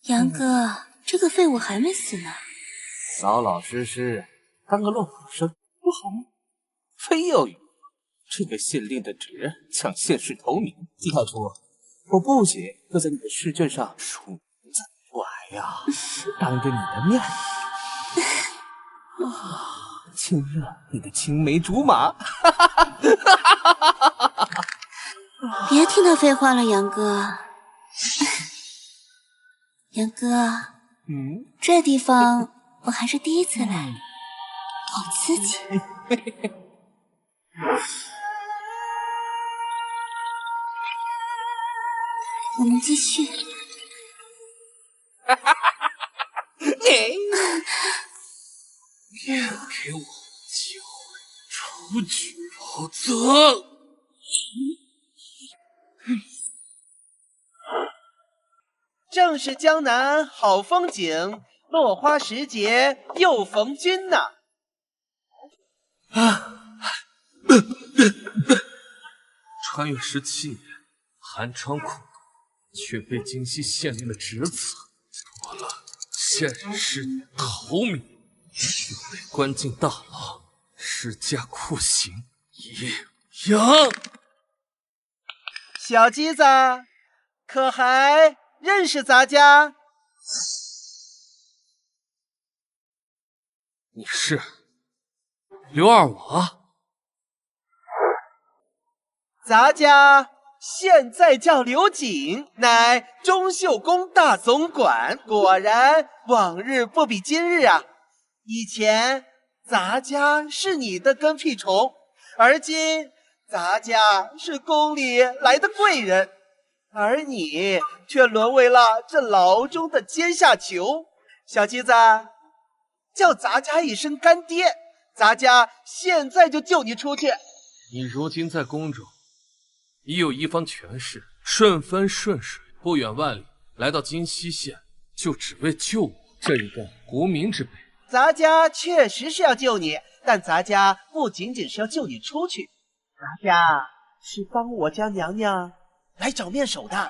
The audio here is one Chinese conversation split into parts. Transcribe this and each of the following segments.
杨哥，这个废物还没死呢。老老实实当个落伍生不好吗？非要与这个县令的职抢县试头名，季太初，我不仅要在你的试卷上署名字，我还要当着你的面亲热你的青梅竹马。别听他废话了，杨哥。杨哥，这地方我还是第一次来，好刺激。我们继续。别给我机会出去，否则……正是江南好风景，落花时节又逢君呐！穿越17年，寒窗苦读，却被京西县令的职责夺了县试头名，又被关进大牢，施加酷刑一样。小鸡子，可还认识咱家？你是刘二娃？咱家现在叫刘瑾，乃中秀宫大总管。果然，往日不比今日啊！以前咱家是你的跟屁虫，而今咱家是宫里来的贵人，而你却沦为了这牢中的阶下囚。小鸡子，叫咱家一声干爹，咱家现在就救你出去。你如今在宫中已有一方权势，顺风顺水，不远万里来到京西县，就只为救我这一个无名之辈。咱家确实是要救你，但咱家不仅仅是要救你出去，咱家是帮我家娘娘来找面首的。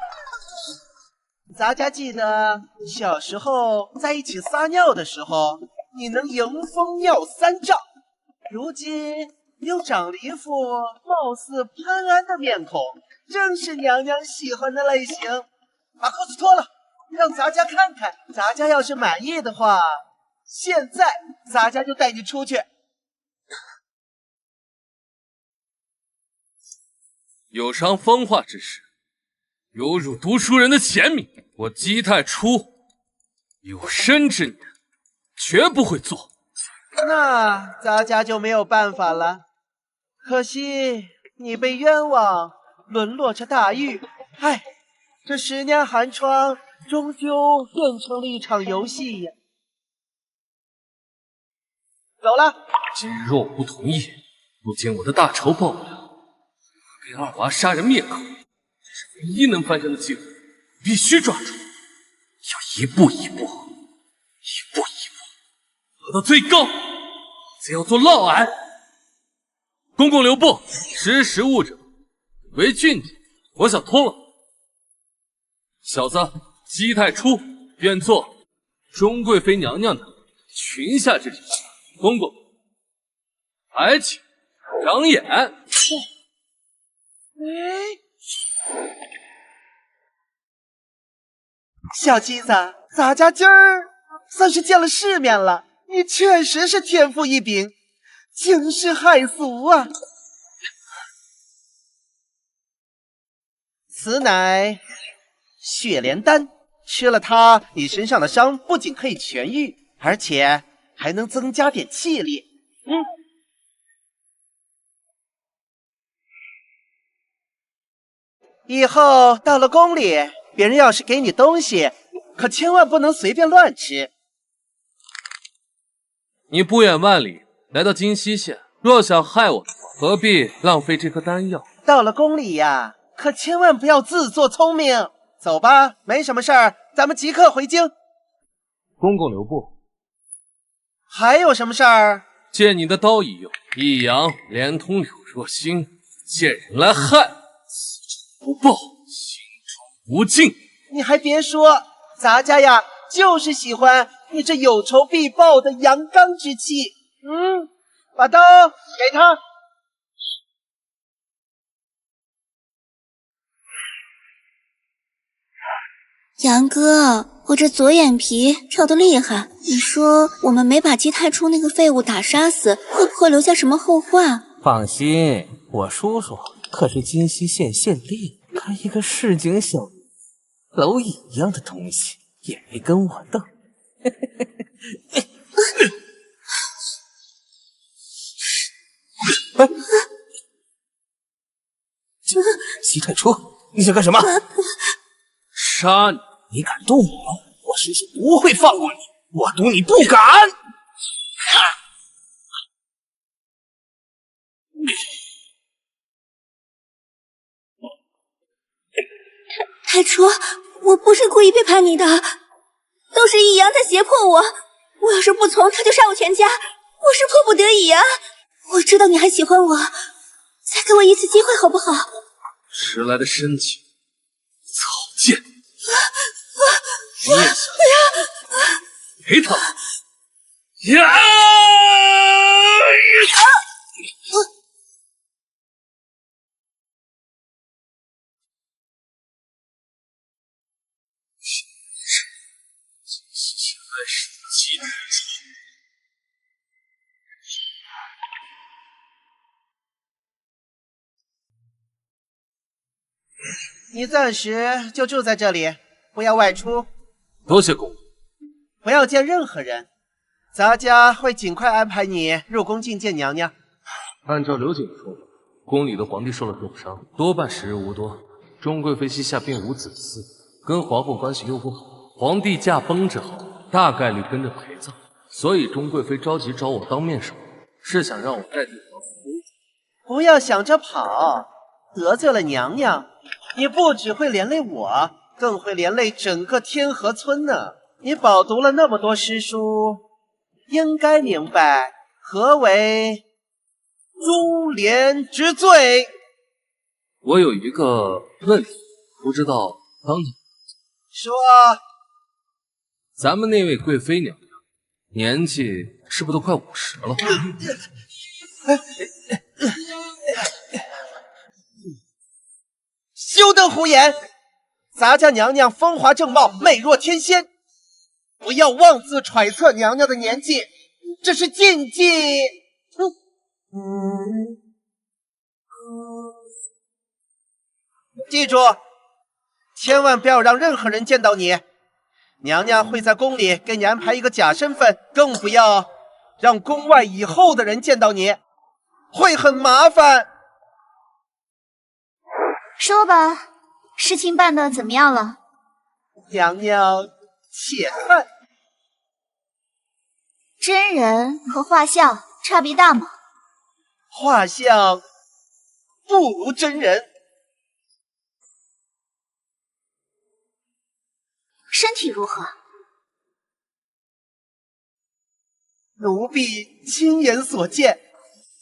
咱家记得小时候在一起撒尿的时候，你能迎风尿3丈，如今又长了一副貌似潘安的面孔，正是娘娘喜欢的类型。把裤子脱了，让咱家看看。咱家要是满意的话，现在咱家就带你出去。有伤风化之事，有辱读书人的贤名，我姬太初有生之年绝不会做。那咱家就没有办法了。可惜你被冤枉，沦落这大狱。唉，这10年寒窗终究变成了一场游戏呀。走了。今日若我不同意，不仅我的大仇报不了，给二娃杀人灭口，这是唯一能翻身的机会，必须抓住，要一步一步爬到最高，才要做嫪毐。公公留步，识时务者为俊杰。我想通了，小子姬太初愿做钟贵妃娘娘的裙下之臣。公公，还请长眼。小鸡子，咱家今儿算是见了世面了，你确实是天赋异禀，惊世骇俗啊！此乃血莲丹，吃了它，你身上的伤不仅可以痊愈，而且还能增加点气力。以后到了宫里，别人要是给你东西，可千万不能随便乱吃。你不远万里来到京西县，若想害我，何必浪费这颗丹药？到了宫里呀，可千万不要自作聪明。走吧，没什么事儿，咱们即刻回京。公公留步。还有什么事儿？借你的刀一用，益阳连通柳若星，见人来害，此仇不报，血无尽。你还别说，咱家呀就是喜欢你这有仇必报的阳刚之气。把刀给他。杨哥，我这左眼皮跳得厉害，你说我们没把姬太初那个废物打杀死，会不会留下什么后话？放心，我叔叔可是金溪县县令，他一个市井小人，蝼蚁一样的东西也没跟我斗。姬太初，你想干什么？杀你！你敢动我，我叔叔不会放过你，我赌你不敢。太初，我不是故意背叛你的，都是易阳在胁迫我。我要是不从，他就杀我全家，我是迫不得已啊！我知道你还喜欢我，再给我一次机会好不好？迟来的深情，草芥！你也想陪他？呀！现在是姬太初。你暂时就住在这里，不要外出。多谢公，不要见任何人。咱家会尽快安排你入宫觐见娘娘。按照刘瑾的说法，宫里的皇帝受了重伤，多半时日无多。钟贵妃膝下并无子嗣，跟皇后关系又不好，皇帝驾崩之后，大概率跟着陪葬。所以钟贵妃着急找我当面首，是想让我代替皇后。不要想着跑，得罪了娘娘，你不只会连累我，更会连累整个天河村呢。你饱读了那么多诗书，应该明白何为株连之罪。我有一个问题，不知道当你说。咱们那位贵妃娘娘年纪是不是都快50了？休得胡言！咱家娘娘风华正茂，美若天仙，不要妄自揣测娘娘的年纪，这是禁忌。记住，千万不要让任何人见到你。娘娘会在宫里给你安排一个假身份，更不要让宫外以后的人见到你，会很麻烦。说吧，事情办得怎么样了？娘娘且看。真人和画像差别大吗？画像不如真人。身体如何？奴婢亲眼所见，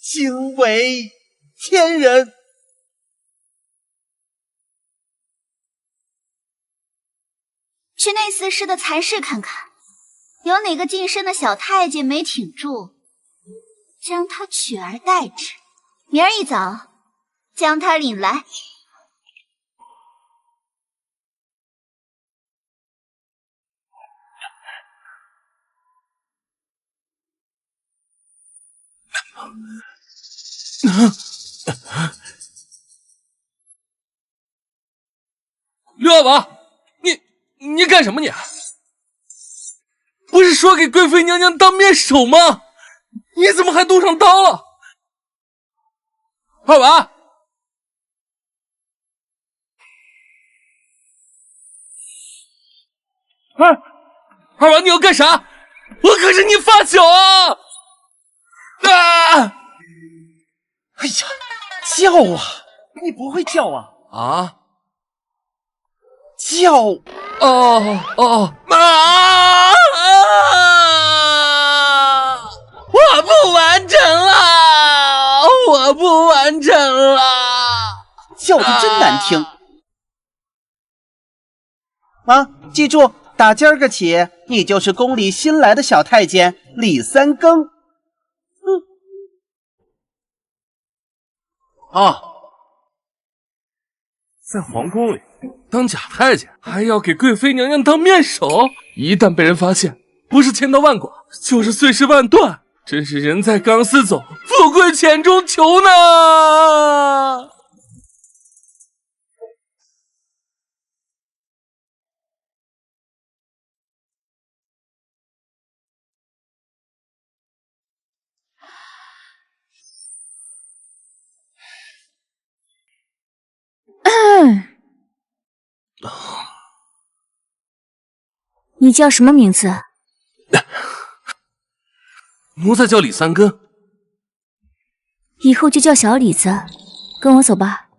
惊为天人。去内司师的才室看看，有哪个近身的小太监没挺住，将他取而代之。明儿一早将他领来。刘阿宝，你干什么你？不是说给贵妃娘娘当面首吗？你怎么还动上刀了？二娃，二娃，你要干啥？我可是你发小啊！哎呀，叫啊！你不会叫啊？啊？叫！我不完整了，我不完整了，叫的真难听。啊，记住，打今儿个起，你就是宫里新来的小太监李三更。啊，在皇宫里当假太监，还要给贵妃娘娘当面首，一旦被人发现，不是千刀万剐，就是碎尸万段，真是人在钢丝走，富贵险中求呢。你叫什么名字？奴才叫李三更，以后就叫小李子。跟我走吧。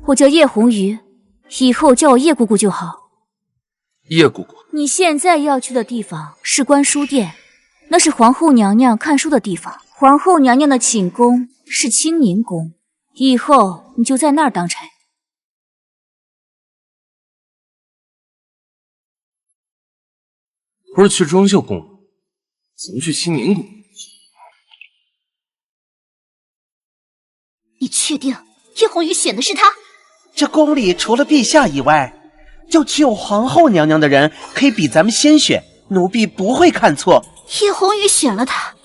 我叫叶红鱼，以后叫我叶姑姑就好。叶姑姑，你现在要去的地方是观书殿，那是皇后娘娘看书的地方。皇后娘娘的寝宫是清宁宫，以后你就在那儿当差。不是去中秀宫吗？怎么去清宁宫？你确定叶红羽选的是他？这宫里除了陛下以外，就只有皇后娘娘的人可以比咱们先选，奴婢不会看错。叶红羽选了他，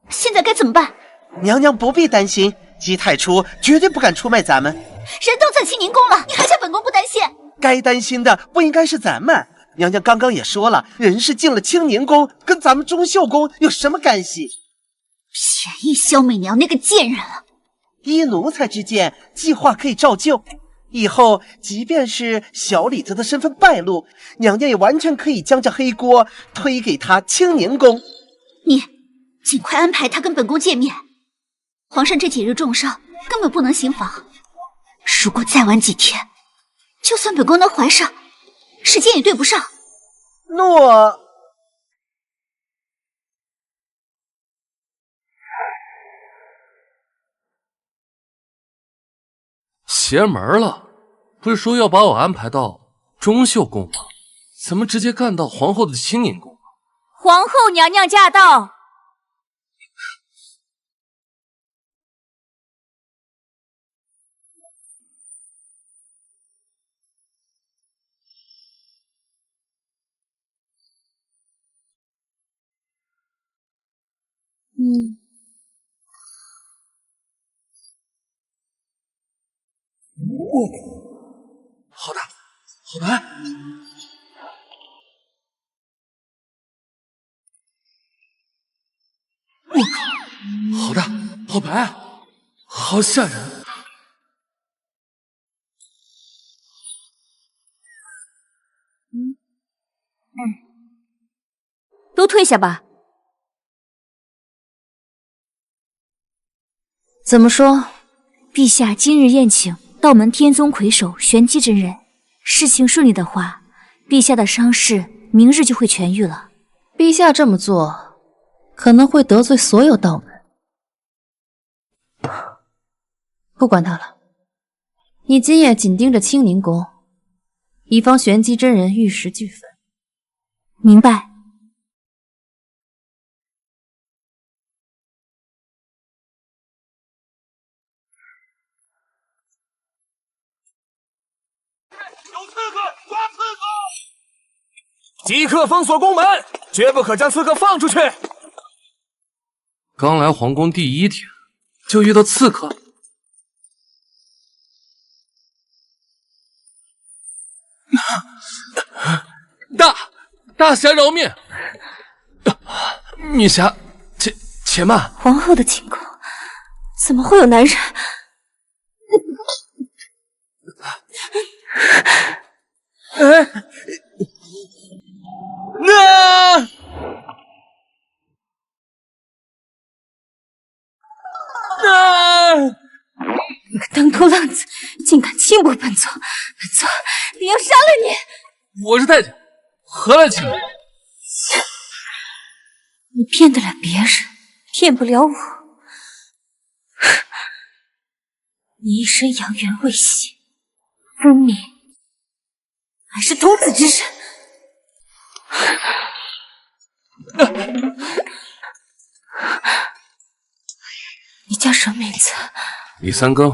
现在该怎么办？娘娘不必担心，姬太初绝对不敢出卖咱们。人都在清宁宫了，你还叫本宫不担心？该担心的不应该是咱们。娘娘刚刚也说了，人是进了清宁宫，跟咱们中秀宫有什么干系？便宜萧媚娘那个贱人了。依奴才之见，计划可以照旧。以后即便是小李子的身份败露，娘娘也完全可以将这黑锅推给他清宁宫。你尽快安排他跟本宫见面。皇上这几日重伤，根本不能行房。如果再晚几天，就算本宫能怀上，时间也对不上。诺。邪门了，不是说要把我安排到中秀宫吗？怎么直接干到皇后的清宁宫？皇后娘娘驾到！好大，好白！我靠，好大，好白，好吓人！都退下吧。怎么说？陛下今日宴请道门天宗魁首玄机真人，事情顺利的话，陛下的伤势明日就会痊愈了。陛下这么做，可能会得罪所有道门。不管他了，你今夜紧盯着清宁宫，以防玄机真人玉石俱焚。明白。即刻封锁宫门，绝不可将刺客放出去。刚来皇宫第一天，就遇到刺客。大侠饶命！女侠，且慢。皇后的寝宫怎么会有男人？你个当头浪子，竟敢轻薄本座！本座定要杀了你！我是太监，何来轻薄？你骗得了别人，骗不了我。你一身阳元未泄，分明还是童子之身。你叫什么名字？李三更。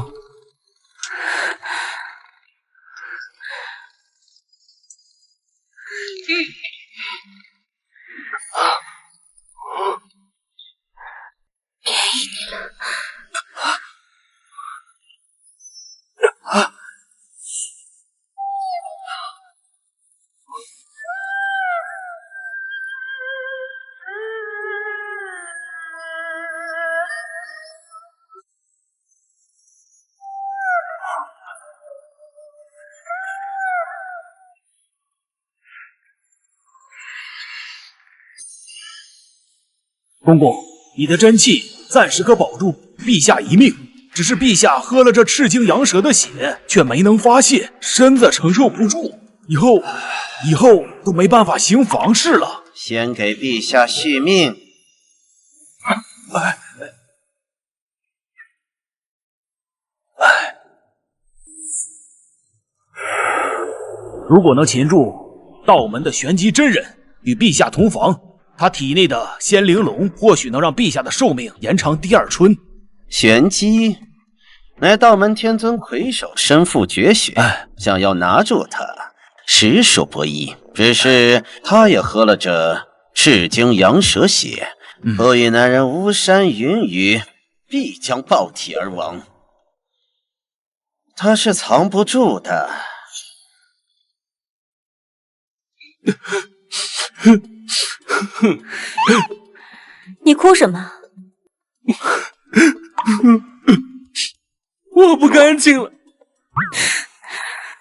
便宜你了。公公，你的真气暂时可保住陛下一命，只是陛下喝了这赤精羊蛇的血，却没能发泄，身子承受不住，以后都没办法行房事了。先给陛下续命。如果能擒住道门的玄机真人，与陛下同房，他体内的仙灵龙或许能让陛下的寿命延长第二春。玄机乃道门天尊魁首，身负绝学，想要拿住他，实属不易。只是他也喝了这赤精羊蛇血，不与那人巫山云雨，必将爆体而亡。他是藏不住的。你哭什么？我不干净了。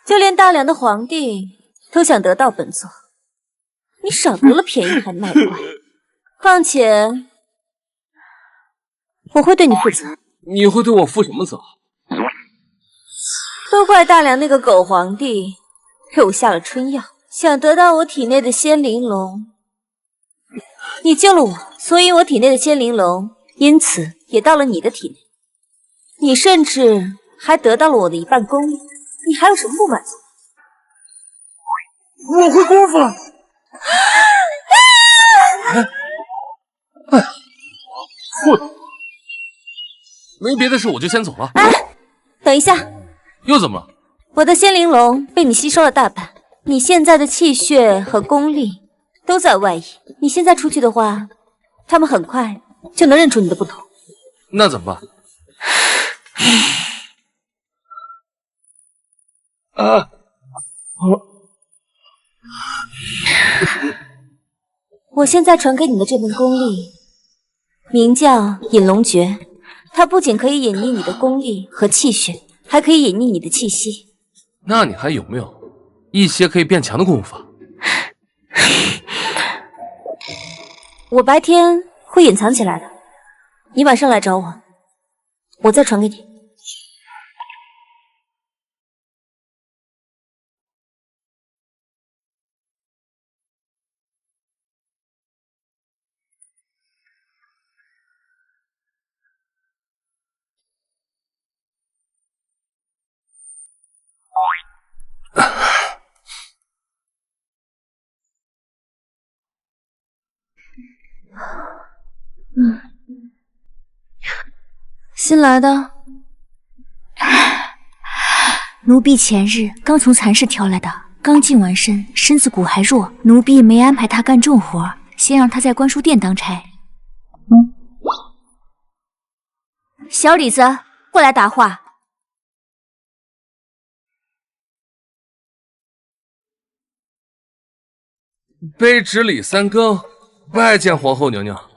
就连大梁的皇帝都想得到本座，你少得了便宜还卖乖。况且我会对你负责。你会对我负什么责？都怪大梁那个狗皇帝给我下了春药，想得到我体内的仙灵龙。你救了我，所以我体内的仙灵龙因此也到了你的体内。你甚至还得到了我的一半功力，你还有什么不满足？我会功夫了。哎呀，混！没别的事，我就先走了。哎，等一下，又怎么了？我的仙灵龙被你吸收了大半，你现在的气血和功力都在外移。你现在出去的话，他们很快就能认出你的不同。那怎么办？我现在传给你的这门功力，名叫引龙诀。它不仅可以隐匿你的功力和气血，还可以隐匿你的气息。那你还有没有一些可以变强的功法？我白天会隐藏起来的，你晚上来找我，我再传给你。新来的。奴婢前日刚从蚕室调来的，刚净完身，身子骨还弱，奴婢没安排他干重活，先让他在观书殿当差。小李子，过来答话。卑职李三更拜见皇后娘娘。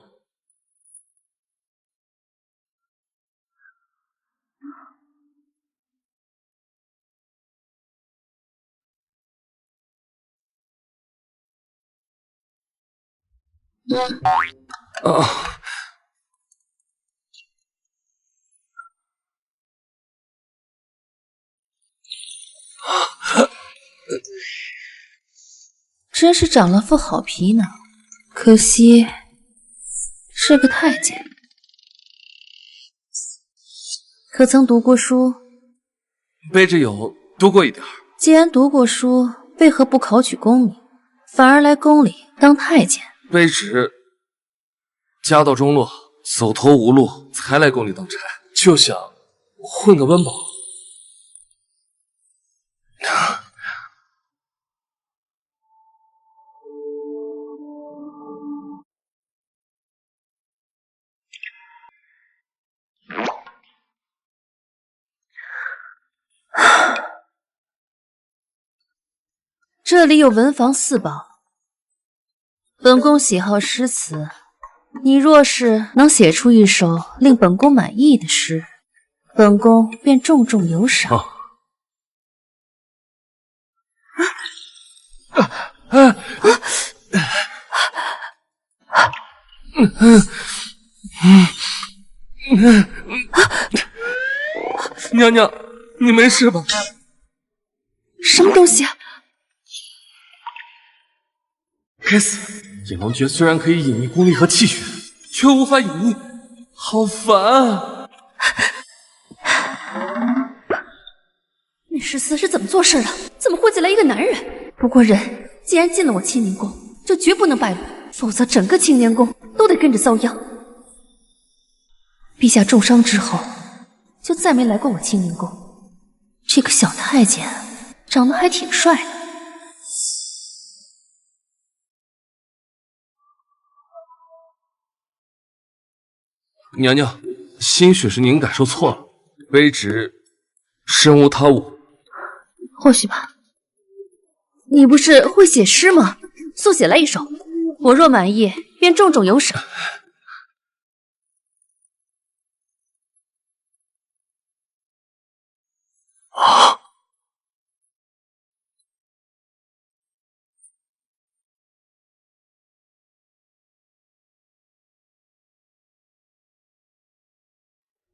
真是长了副好皮囊，可惜是个太监。可曾读过书？卑职有读过一点。既然读过书，为何不考取宫里，反而来宫里当太监？卑职家道中落，走投无路，才来宫里当差，就想混个温饱。这里有文房四宝，本宫喜好诗词，你若是能写出一首令本宫满意的诗，本宫便重重有赏。娘娘，你没事吧？什么东西啊？该死！引龙诀虽然可以隐匿功力和气血，却无法隐匿，好烦啊！那诗词是怎么做事的？怎么会进来一个男人？不过人既然进了我青宁宫，就绝不能败露，否则整个青年宫都得跟着遭殃。陛下重伤之后，就再没来过我青宁宫。这个小太监长得还挺帅的。娘娘，兴许是您感受错了，卑职身无他物。或许吧。你不是会写诗吗？速写来一首，我若满意，便重重有赏。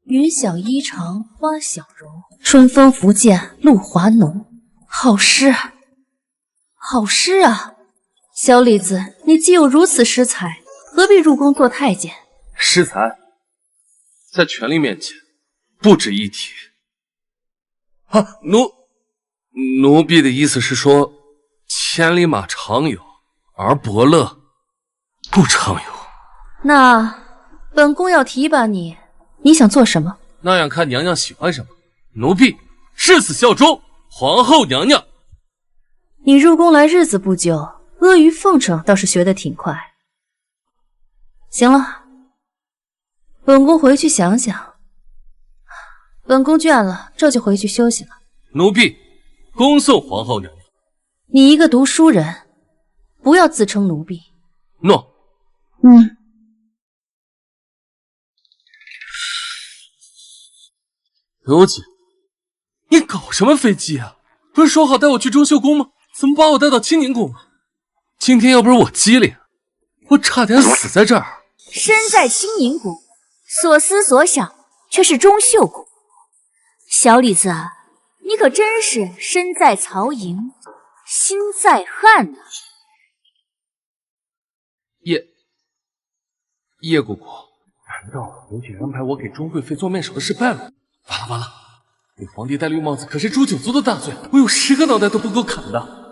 云小衣裳花小容，春风拂槛露华浓。好诗啊，好诗啊！小李子，你既有如此诗才，何必入宫做太监？诗才在权力面前不值一提。啊，奴婢的意思是说，千里马常有，而伯乐不常有。那本宫要提拔你，你想做什么？那样看娘娘喜欢什么，奴婢誓死效忠皇后娘娘。你入宫来日子不久，阿谀奉承倒是学得挺快。行了，本宫回去想想。本宫倦了，这就回去休息了。奴婢恭送皇后娘娘。你一个读书人，不要自称奴婢。诺。刘姐，你搞什么飞机啊？不是说好带我去中秀宫吗？怎么把我带到青宁宫了？今天要不是我机灵，我差点死在这儿。身在青宁宫，所思所想却是中秀宫。小李子，你可真是身在曹营，心在汉呢。叶姑姑，难道刘姐安排我给钟贵妃做面首的事败露？完了完了，给皇帝戴绿帽子可是诛九族的大罪，我有10个脑袋都不够砍的。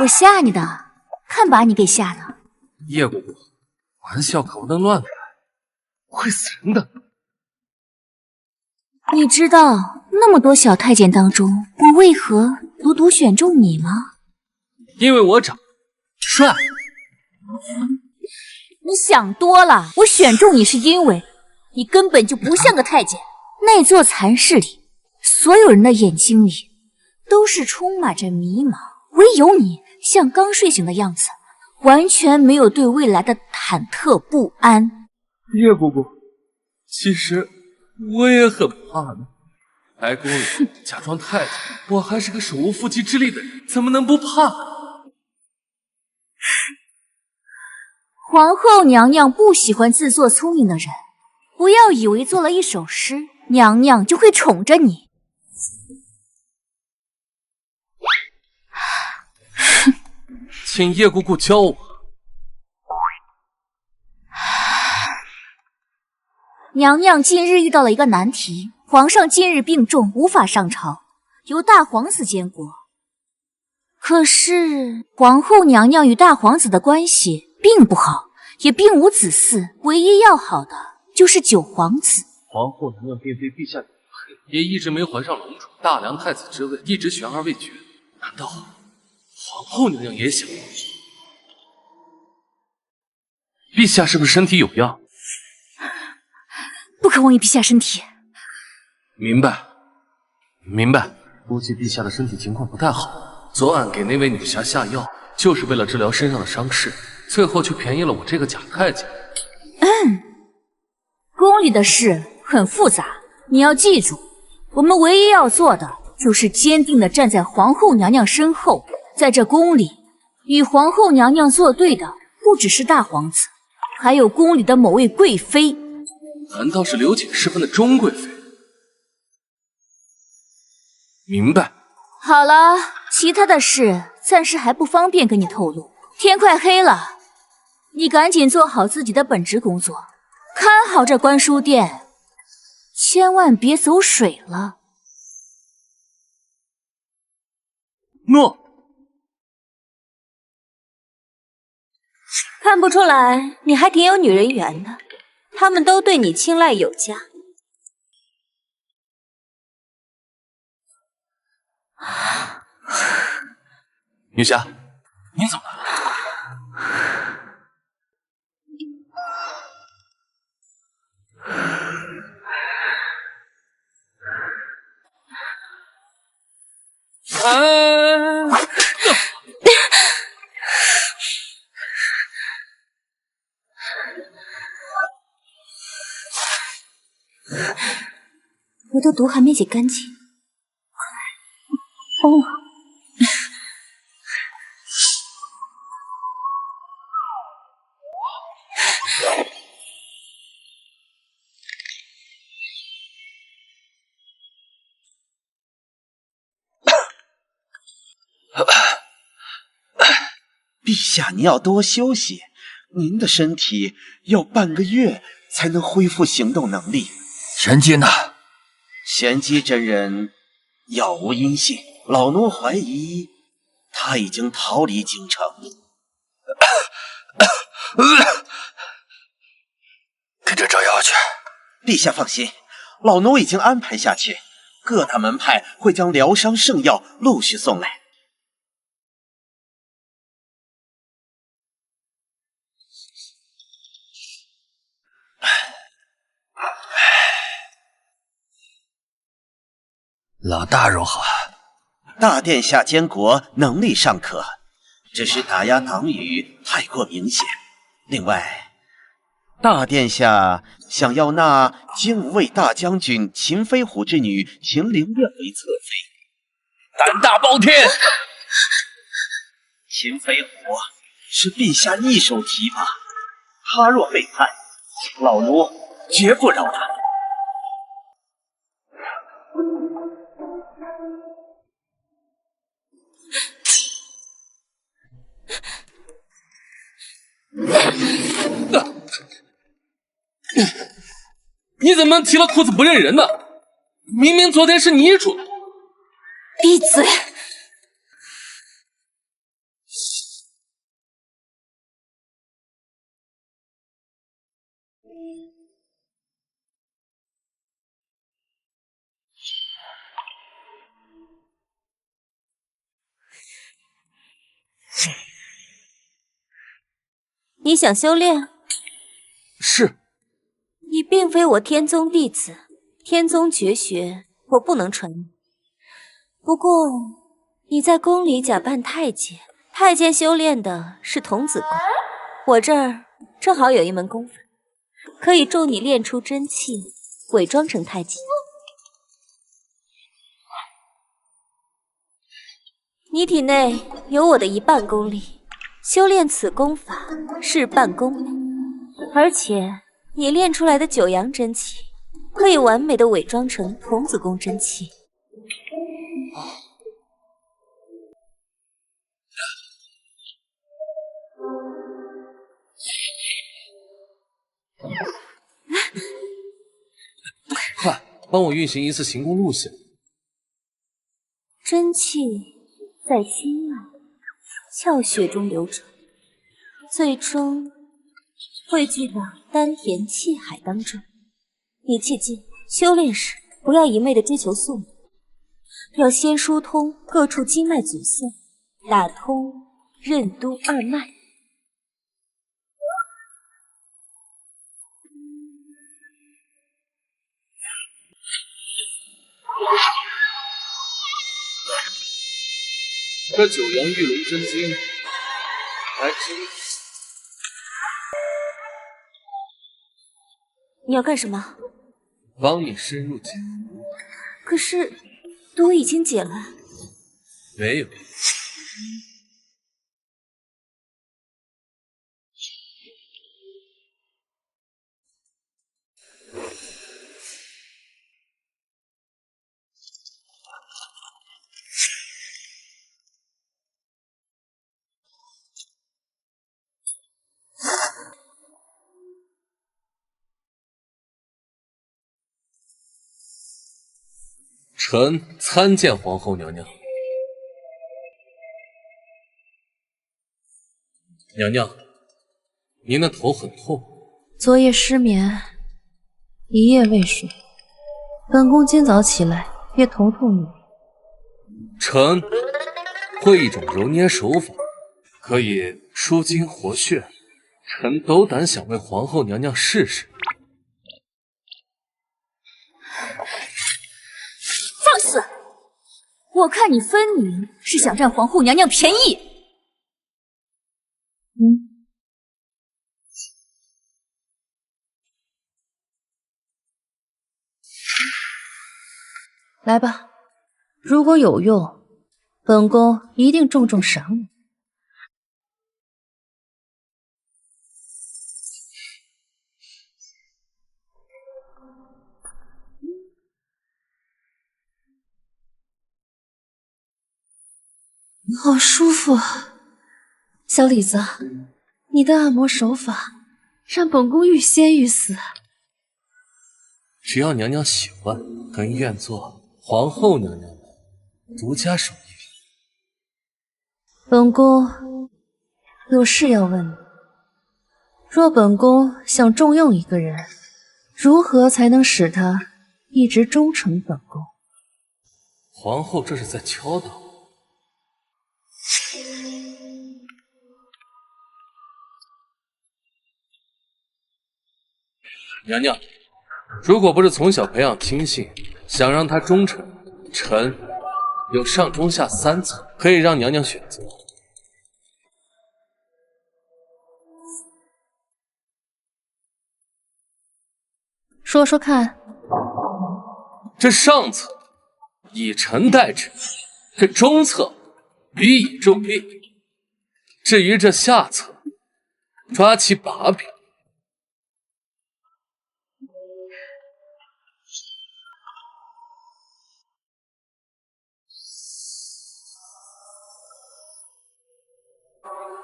我吓你的，看把你给吓的。叶姑姑，玩笑可不能乱开，会死人的。你知道那么多小太监当中，我为何独选中你吗？因为我长帅。你想多了，我选中你是因为你根本就不像个太监。那座蚕室里，所有人的眼睛里都是充满着迷茫，唯有你像刚睡醒的样子，完全没有对未来的忐忑不安。叶姑姑，其实我也很怕呢。来宫里假装太监，我还是个手无缚鸡之力的人，怎么能不怕？皇后娘娘不喜欢自作聪明的人，不要以为做了一首诗，娘娘就会宠着你。请叶姑姑教我。娘娘近日遇到了一个难题，皇上近日病重，无法上朝，由大皇子监国。可是皇后娘娘与大皇子的关系并不好，也并无子嗣，唯一要好的就是九皇子。皇后娘娘并非陛下的女配，也一直没怀上龙种，大梁太子之位一直悬而未决。难道皇后娘娘也想？陛下是不是身体有恙？不可妄议陛下身体。明白，明白。估计陛下的身体情况不太好。昨晚给那位女侠下药，就是为了治疗身上的伤势，最后却便宜了我这个假太监。宫里的事很复杂，你要记住，我们唯一要做的就是坚定地站在皇后娘娘身后。在这宫里，与皇后娘娘作对的不只是大皇子，还有宫里的某位贵妃。难道是刘瑾身份的钟贵妃？明白。好了，其他的事暂时还不方便跟你透露。天快黑了，你赶紧做好自己的本职工作，看好这观书殿，千万别走水了。诺。看不出来，你还挺有女人缘的，他们都对你青睐有加。女侠，你怎么了？我的毒还没解干净，快帮我！陛下，您要多休息，您的身体要半个月才能恢复行动能力。玄机呢？玄机真人杳无音信，老奴怀疑他已经逃离京城。跟着找药去。陛下放心，老奴已经安排下去，各大门派会将疗伤圣药陆续送来。老大如何？大殿下监国能力尚可，只是打压党羽太过明显。另外，大殿下想要纳精武卫大将军秦飞虎之女秦灵燕为侧妃，胆大包天！秦飞虎是陛下一手提拔，他若背叛，老奴绝不饶他。你怎么提了裤子不认人呢？明明昨天是你主动。闭嘴！你想修炼？是。你并非我天宗弟子，天宗绝学我不能传你。不过你在宫里假扮太监，太监修炼的是童子功，我这儿正好有一门功法，可以助你练出真气，伪装成太监。你体内有我的一半功力，修炼此功法事半功倍，而且你练出来的九阳真气可以完美的伪装成童子功真气。快，帮我运行一次行宫路线。真气在经脉、窍穴中流转，最终汇聚到丹田气海当中。你切记，修炼时不要一昧的追求速度，要先疏通各处经脉阻塞，打通任督二脉。这九阳玉龙真经还真……你要干什么？帮你深入解读。可是毒已经解了。没有。臣参见皇后娘娘。娘娘，您的头很痛。昨夜失眠，一夜未睡，本宫今早起来也头痛欲裂。臣会一种揉捏手法，可以舒筋活血。臣斗胆想为皇后娘娘试试。放肆！我看你分明是想占皇后娘娘便宜。来吧，如果有用，本宫一定重重赏你。好舒服，小李子，你的按摩手法让本宫欲仙欲死。只要娘娘喜欢，很愿做皇后娘娘的独家手艺品。本宫有事要问你，若本宫想重用一个人，如何才能使他一直忠诚本宫？皇后这是在敲打我。娘娘，如果不是从小培养亲信，想让他忠诚，臣有上中下三策可以让娘娘选择。说说看。这上策以臣代之，这中策予以重兵。至于这下策，抓其把柄。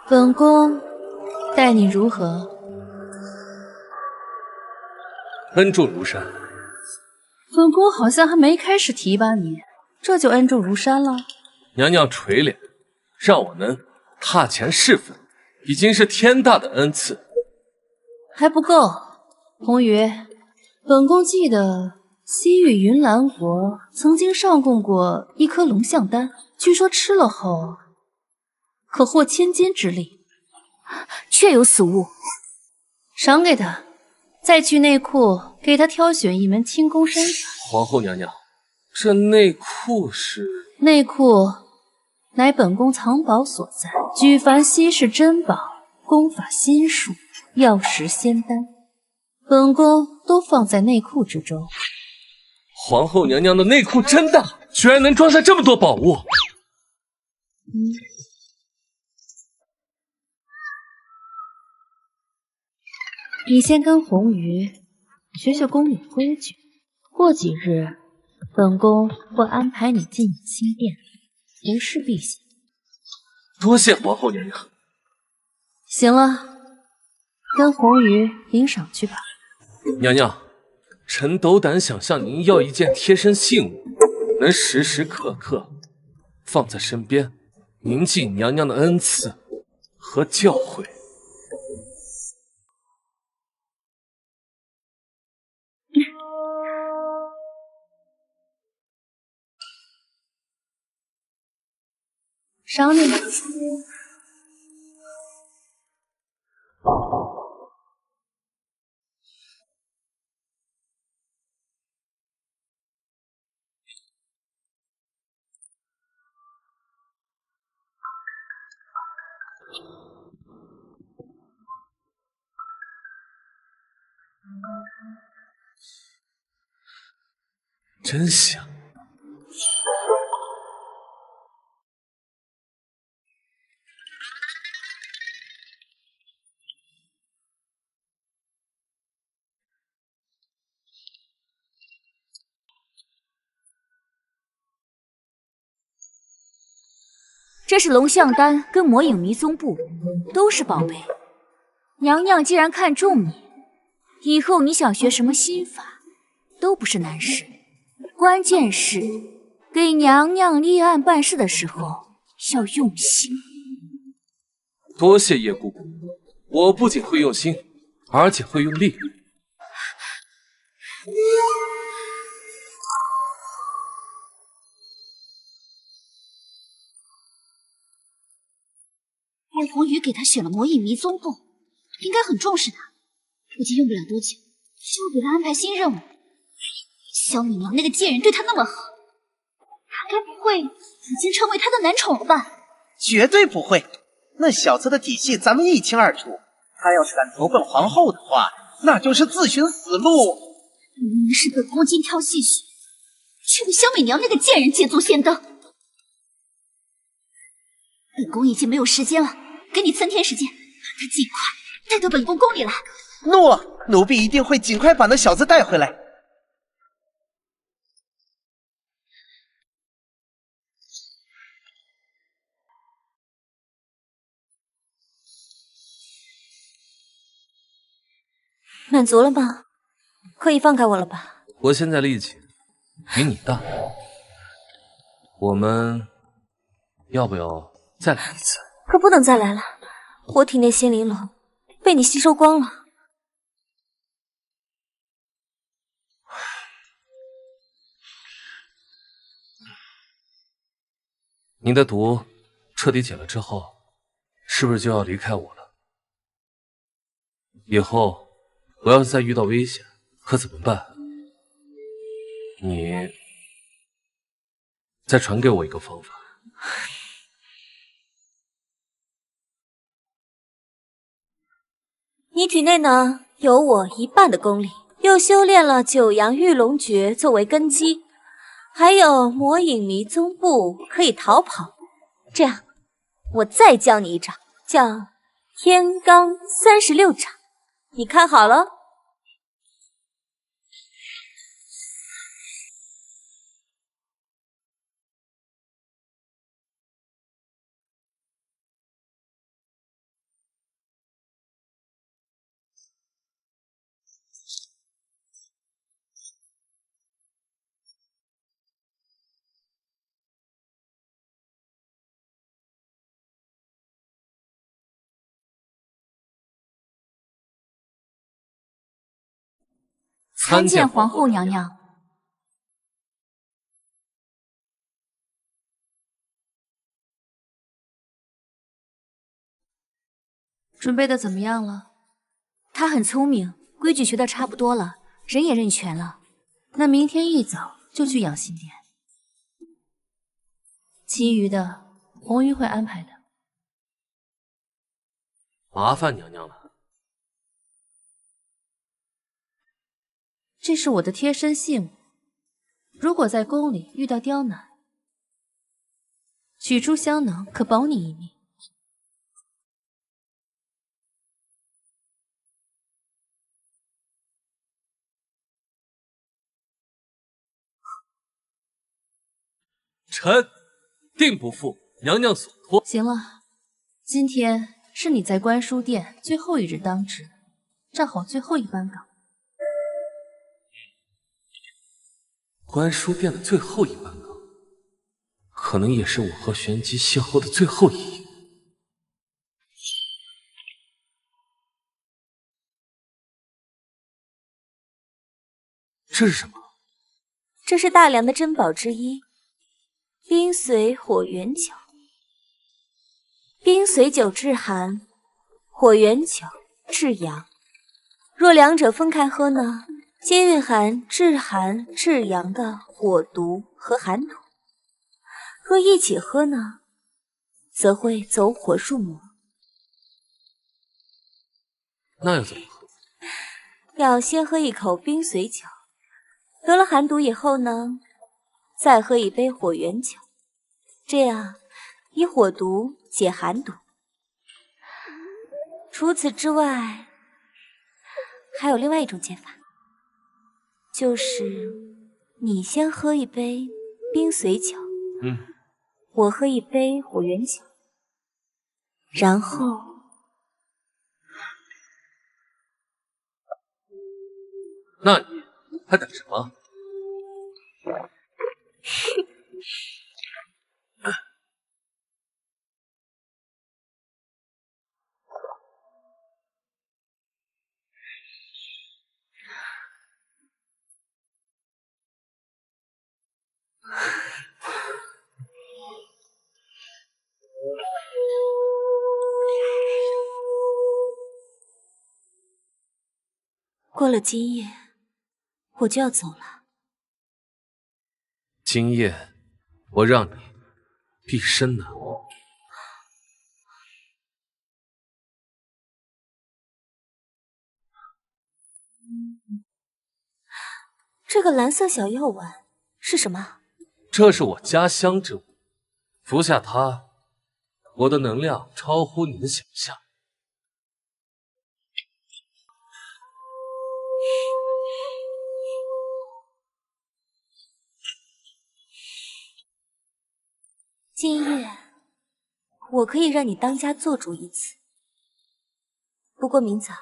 本宫待你如何？恩重如山。本宫好像还没开始提拔你，这就恩重如山了。娘娘垂怜，让我能踏前侍奉，已经是天大的恩赐。还不够，红鱼，本宫记得西域云岚国曾经上贡过一颗龙象丹，据说吃了后可获千金之力。确有此物，赏给他，再去内库给他挑选一门轻功身法。皇后娘娘，这内库是？内库乃本宫藏宝所在，举凡稀世珍宝、功法心术、药食仙丹，本宫都放在内库之中。皇后娘娘的内库真大，居然能装下这么多宝物。你先跟红鱼学学宫里规矩，过几日本宫会安排你进新殿，无事避嫌。多谢皇后娘娘。行了，跟红鱼领赏去吧。娘娘，臣斗胆想向您要一件贴身信物，能时时刻刻放在身边，铭记娘娘的恩赐和教诲。赏你。真香。这是龙象丹跟魔影迷踪步，都是宝贝。娘娘既然看中你，以后你想学什么心法，都不是难事。关键是给娘娘立案办事的时候要用心。多谢叶姑姑，我不仅会用心，而且会用力。叶红宇给他选了魔影迷踪步，应该很重视他。估计用不了多久就会给他安排新任务。小米娘那个贱人对他那么好，他该不会已经成为他的男宠了吧？绝对不会，那小子的底细咱们一清二楚。他要是敢投奔皇后的话，那就是自寻死路。明明是本宫精挑细选，却被小美娘那个贱人捷足先登。本宫已经没有时间了，给你3天时间，把他尽快带到本宫宫里来。诺，奴婢一定会尽快把那小子带回来。满足了吗？可以放开我了吧？我现在力气比你大，我们要不要再来一次？可不能再来了，我体内仙灵龙被你吸收光了。你的毒彻底解了之后，是不是就要离开我了？以后我要是再遇到危险，可怎么办？你再传给我一个方法。你体内呢有我1半的功力，又修炼了九阳玉龙诀作为根基，还有魔影迷踪步可以逃跑。这样，我再教你一招，叫天罡36掌，你看好了。参见皇后娘娘。准备的怎么样了？她很聪明，规矩学的差不多了，人也认全了。那明天一早就去养心殿，其余的红鱼会安排的。麻烦娘娘了。这是我的贴身信物，如果在宫里遇到刁难，取出香囊可保你一命。臣定不负娘娘所托。行了，今天是你在观书殿最后一日当值，站好最后一班岗。观书殿的最后一班岗，可能也是我和玄机邂逅的最后一夜。这是什么？这是大梁的珍宝之一，冰髓火元酒。冰髓酒治寒，火元酒治阳。若两者分开喝呢，皆蕴含治寒治阳的火毒和寒土；若一起喝呢，则会走火入魔。那要怎么喝？要先喝一口冰髓酒，得了寒毒以后呢，再喝一杯火元酒，这样以火毒解寒毒。除此之外，还有另外一种解法，就是你先喝一杯冰髓酒，我喝一杯火元酒，然后那你还等什么？过了今夜，我就要走了。今夜我让你毕生难忘。这个蓝色小药丸是什么？这是我家乡之物，服下它，我的能量超乎你的想象。今夜我可以让你当家做主一次，不过明早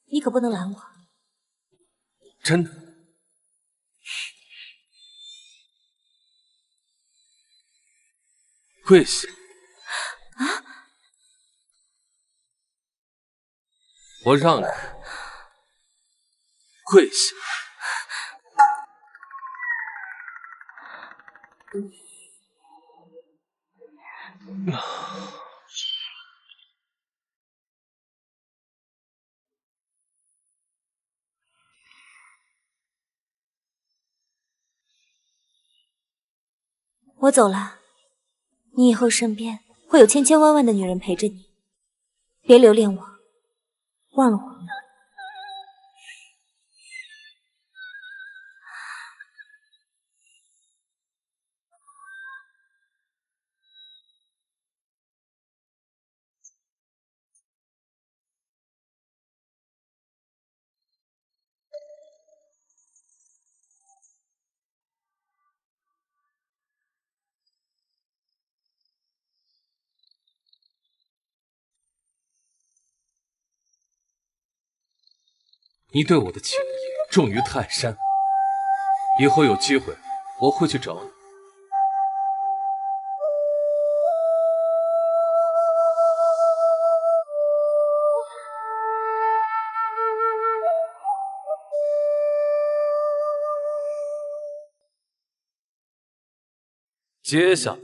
你可不能拦我。真的？跪下！啊！我让你跪下！我走了，你以后身边会有千千万万的女人陪着你，别留恋我，忘了我。你对我的情谊重于泰山，以后有机会我会去找你。接下来，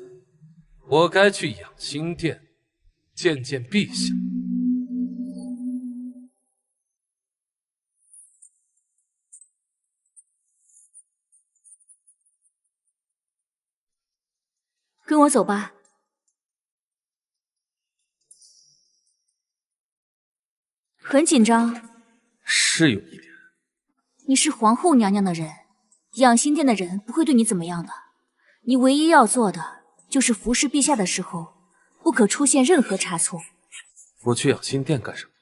我该去养心殿见见陛下。跟我走吧。很紧张。是有一点。你是皇后娘娘的人，养心殿的人不会对你怎么样的。你唯一要做的就是服侍陛下的时候，不可出现任何差错。我去养心殿干什么？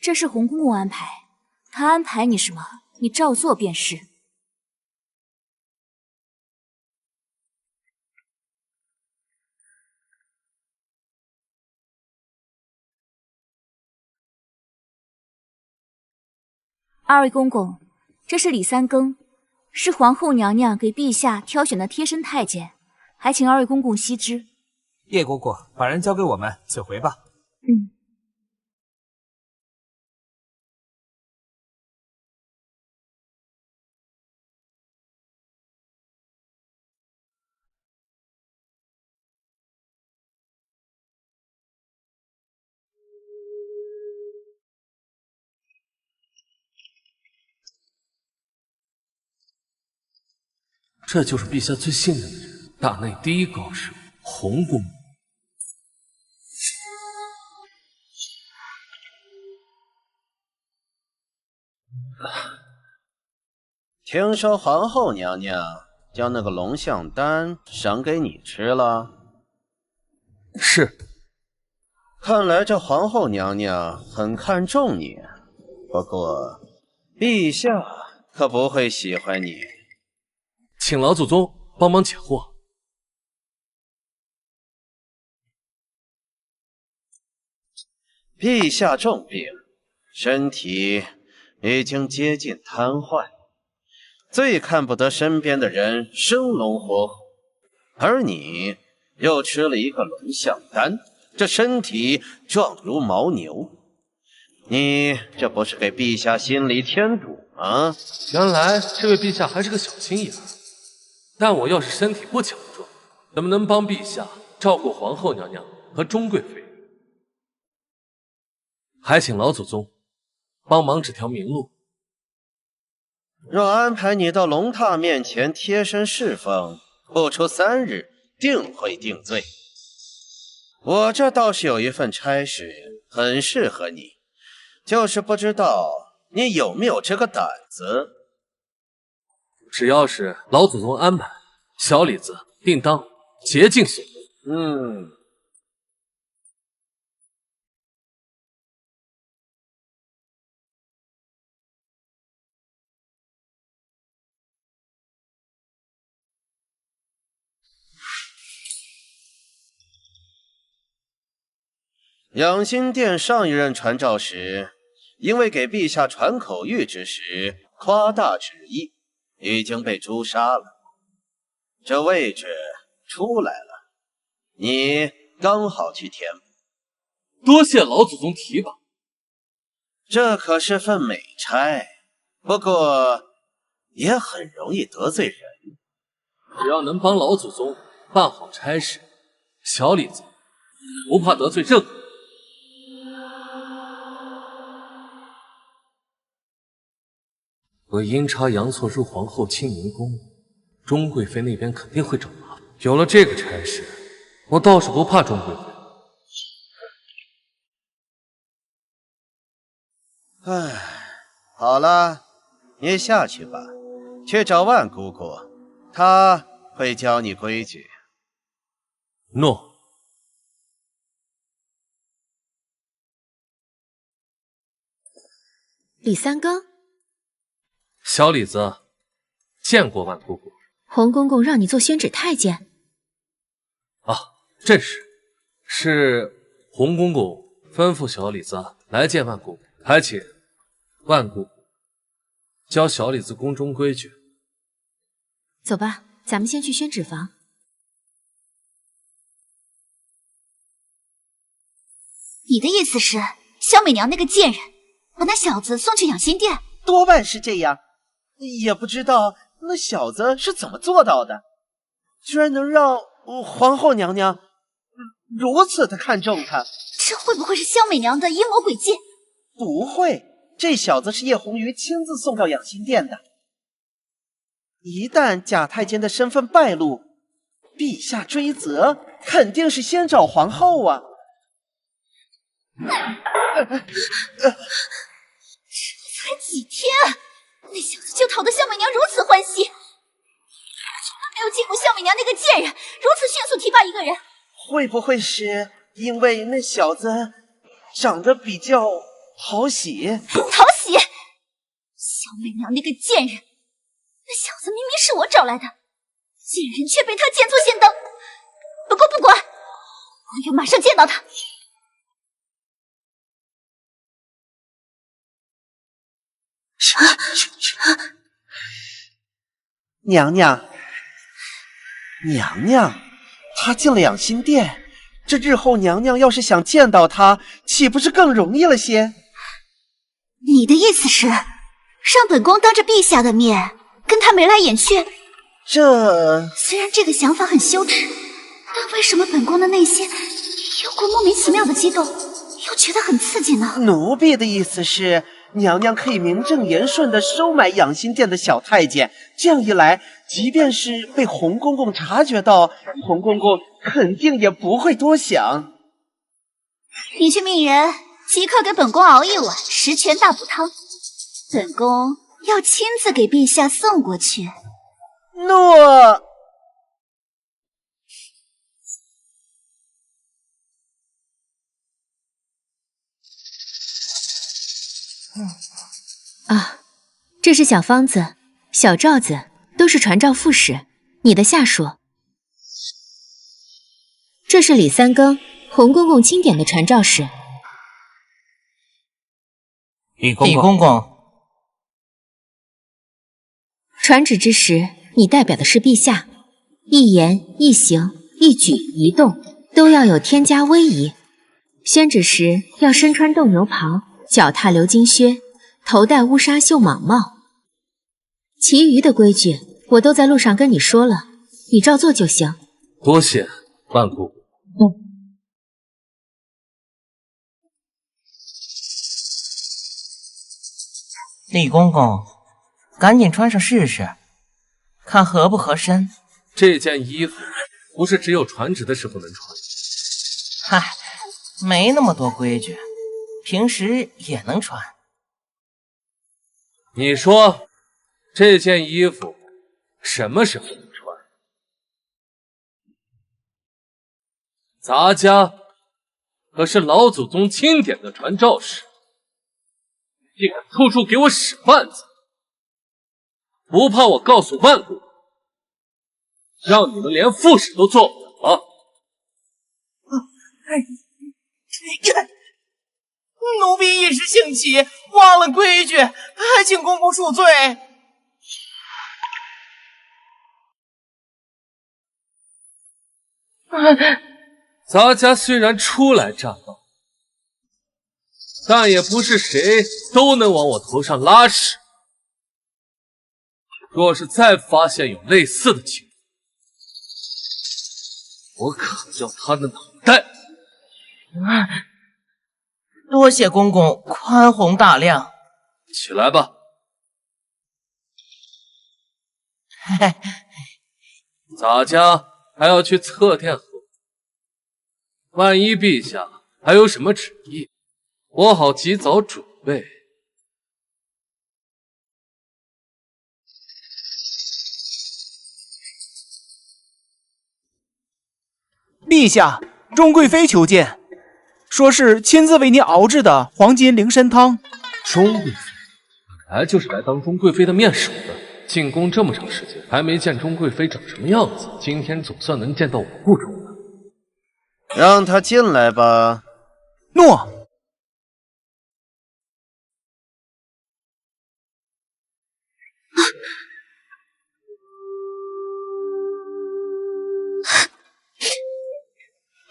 这是洪公公安排，他安排你什么，你照做便是。二位公公，这是李三更，是皇后娘娘给陛下挑选的贴身太监，还请二位公公悉知。叶姑姑，把人交给我们，请回吧。嗯。这就是陛下最信任的人，大内第一高手洪公。听说皇后娘娘将那个龙象丹赏给你吃了？是。看来这皇后娘娘很看重你，不过陛下可不会喜欢你。请老祖宗帮忙解惑。陛下重病，身体已经接近瘫痪，最看不得身边的人生龙活虎，而你又吃了一个龙象丹，这身体壮如牦牛，你这不是给陛下心里添堵吗？原来这位陛下还是个小心眼，但我要是身体不强壮，能不能帮陛下照顾皇后娘娘和钟贵妃？还请老祖宗帮忙指条明路。若安排你到龙榻面前贴身侍奉，不出3日，定会定罪。我这倒是有一份差事，很适合你，就是不知道你有没有这个胆子。只要是老祖宗安排，小李子定当竭尽所能。养心殿上一任传诏使，因为给陛下传口谕之时夸大旨意，已经被诛杀了。这位置出来了，你刚好去填补。多谢老祖宗提拔，这可是份美差，不过也很容易得罪人。只要能帮老祖宗办好差事，小李子不怕得罪任何人。我阴差阳错入皇后清宁宫，钟贵妃那边肯定会找麻烦。有了这个差事，我倒是不怕钟贵妃。好了，你下去吧，去找万姑姑，她会教你规矩。诺。李三更，小李子见过万姑姑。洪公公让你做宣旨太监。啊，正是洪公公吩咐小李子来见万姑姑，还请万姑姑教小李子宫中规矩。走吧，咱们先去宣旨房。你的意思是，萧美娘那个贱人把那小子送去养心殿？多半是这样，也不知道那小子是怎么做到的，居然能让皇后娘娘如此的看重他。这会不会是萧美娘的阴谋诡计？不会，这小子是叶红鱼亲自送到养心殿的。一旦假太监的身份败露，陛下追责肯定是先找皇后啊。才几天，那小子就讨得萧美娘如此欢喜，从来没有见过萧美娘那个贱人如此迅速提拔一个人。会不会是因为那小子长得比较讨喜？不讨喜！萧美娘那个贱人，那小子明明是我找来的，贱人却被他见作先登。不过不管，我要马上见到他。娘娘，娘娘，她进了养心殿，这日后娘娘要是想见到她，岂不是更容易了些？你的意思是，让本宫当着陛下的面跟他眉来眼去？这虽然这个想法很羞耻，但为什么本宫的内心有股莫名其妙的激动，又觉得很刺激呢？奴婢的意思是，娘娘可以名正言顺地收买养心殿的小太监，这样一来，即便是被洪公公察觉到，洪公公肯定也不会多想。你去命人即刻给本宫熬一碗十全大补汤，本宫要亲自给陛下送过去。诺。啊，这是小方子、小罩子，都是传诏副使，你的下属。这是李三更，洪公公钦点的传诏使。李公公，传旨之时，你代表的是陛下，一言一行、一举一动都要有天加威仪。宣旨时要身穿斗牛袍，脚踏鎏金靴，头戴乌纱绣蟒帽。其余的规矩我都在路上跟你说了，你照做就行。多谢万姑。李公公，赶紧穿上试试，看合不合身。这件衣服不是只有传旨的时候能穿。嗨，没那么多规矩，平时也能穿。你说这件衣服什么时候能穿？咱家可是老祖宗钦点的传诏使，竟敢处处给我使绊子，不怕我告诉万姑，让你们连副使都做不了吗？奴婢一时兴起，忘了规矩，还请公公恕罪。咱家虽然初来乍到，但也不是谁都能往我头上拉屎。若是再发现有类似的情况，我可要他的脑袋！多谢公公宽宏大量。起来吧。咱家还要去侧殿喝，万一陛下还有什么旨意，我好及早准备。陛下，钟贵妃求见，说是亲自为您熬制的黄金灵参汤。钟贵妃本来就是来当钟贵妃的面首的，进宫这么长时间，还没见钟贵妃长什么样子，今天总算能见到我不中了。让她进来吧。诺。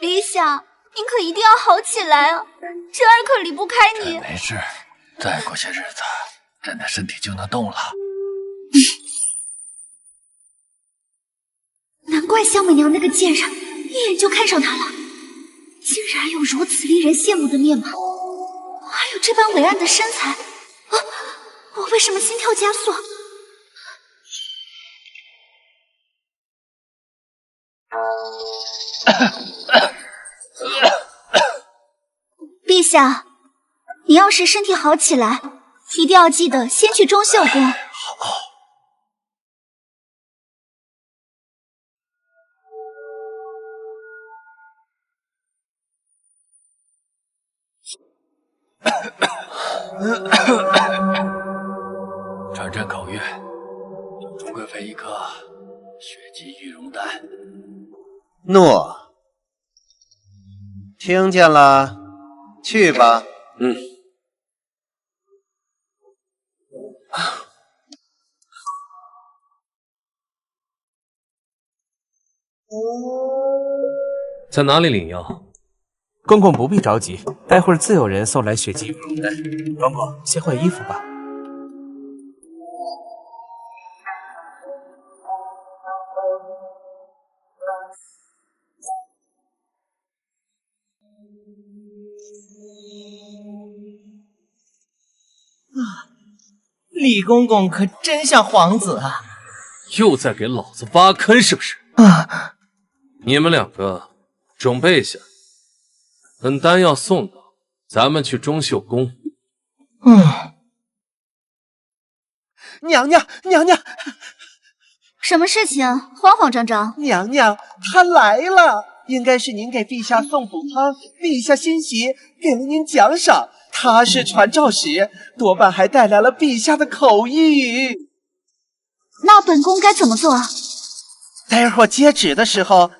陛下，您可一定要好起来啊！侄儿可离不开你。没事，再过些日子，朕的身体就能动了。难怪萧美娘那个贱人一眼就看上他了，竟然有如此令人羡慕的面貌，还有这般伟岸的身材。啊，我为什么心跳加速？陛下，你要是身体好起来，一定要记得先去中秀宫。传朕口谕，给钟贵妃一颗血姬玉容丹。诺。听见了，去吧。在哪里领药？公公不必着急，待会儿自有人送来血迹羽绒丹。公公，先换衣服吧。李公公可真像皇子啊！又在给老子挖坑是不是？啊！你们两个准备一下，等丹药送到，咱们去中秀宫。娘娘，娘娘，什么事情？慌慌张张。娘娘，他来了，应该是您给陛下送补汤，陛下欣喜，给了您奖赏。他是传诏使，多半还带来了陛下的口谕。那本宫该怎么做？待会儿接旨的时候，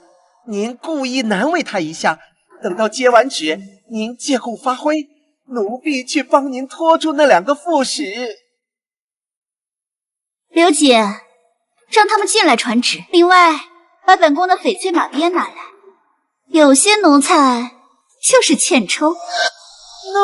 您故意难为他一下，等到接完旨，您借故发挥，奴婢去帮您拖住那2个副使。刘姐，让他们进来传旨。另外，把本宫的翡翠马鞭拿来。有些奴才就是欠抽。诺。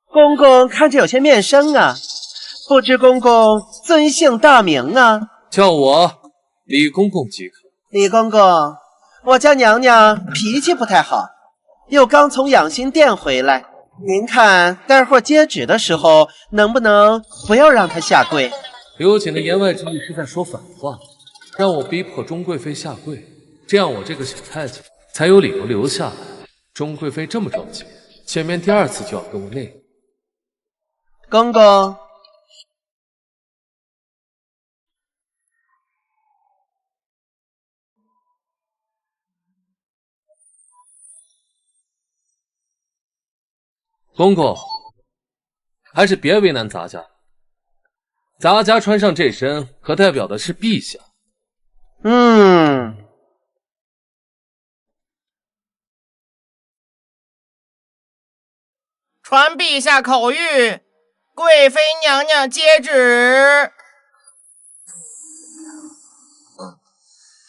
公公看着有些面生啊，不知公公尊姓大名啊？叫我李公公即可。李公公，我家娘娘脾气不太好，又刚从养心殿回来，您看待会儿接旨的时候，能不能不要让她下跪？刘瑾的言外之意是在说反话，让我逼迫钟贵妃下跪，这样我这个小太监才有理由留下来。钟贵妃这么着急，前面第2次就要跟我内。公公，公公，还是别为难咱家。咱家穿上这身，可代表的是陛下。传陛下口谕，贵妃娘娘接旨。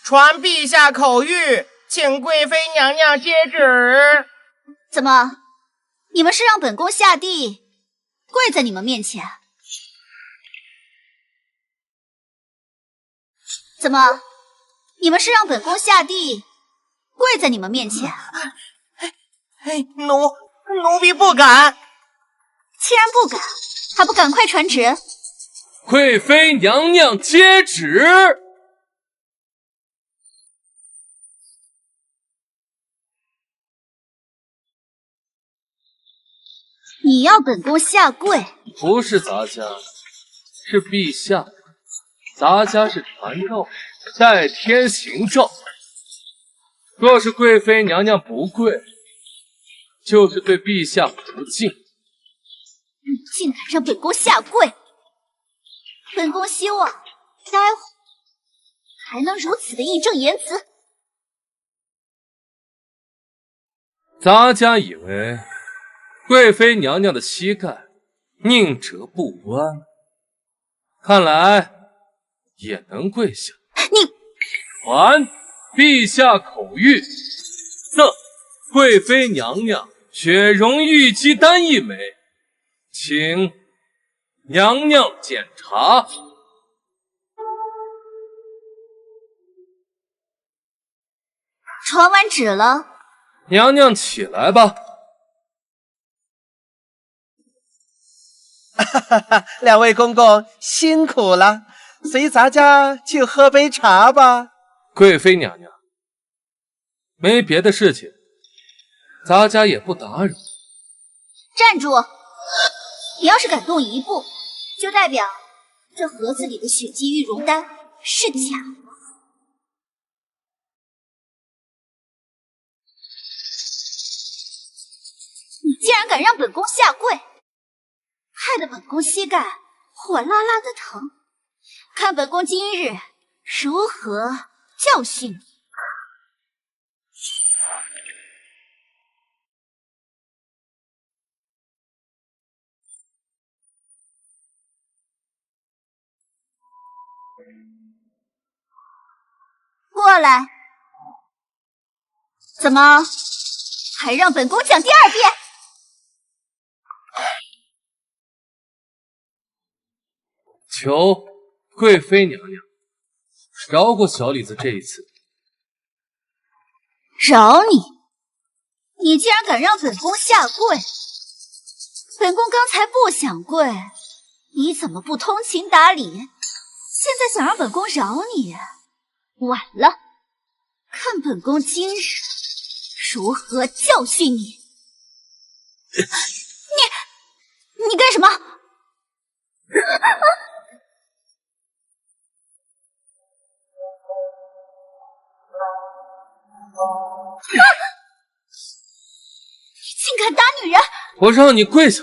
传陛下口谕，请贵妃娘娘接旨。怎么，你们是让本宫下地跪在你们面前？怎么，你们是让本宫下地跪在你们面前？奴婢不敢。既然不敢，还不赶快传旨？贵妃娘娘接旨。你要本宫下跪？不是咱家，是陛下。咱家是传诏使，代天行诏。若是贵妃娘娘不跪，就是对陛下不敬。你竟敢让本宫下跪！本宫希望待会还能如此的义正言辞。咱家以为贵妃娘娘的膝盖宁折不弯，看来也能跪下。你传陛下口谕，赠贵妃娘娘雪绒玉鸡丹1枚，请娘娘检查。传完旨了，娘娘起来吧。2位公公辛苦了，随咱家去喝杯茶吧。贵妃娘娘，没别的事情，咱家也不打扰。站住！你要是敢动一步，就代表这盒子里的血迹玉容丹是假的。你竟然敢让本宫下跪，害得本宫膝盖火辣辣的疼，看本宫今日如何教训你！过来。怎么，还让本宫讲第二遍？求贵妃娘娘饶过小李子这一次。饶你？你竟然敢让本宫下跪！本宫刚才不想跪，你怎么不通情达理？现在想让本宫饶你，晚了！看本宫今日如何教训你！你干什么？你竟敢打女人！我让你跪下！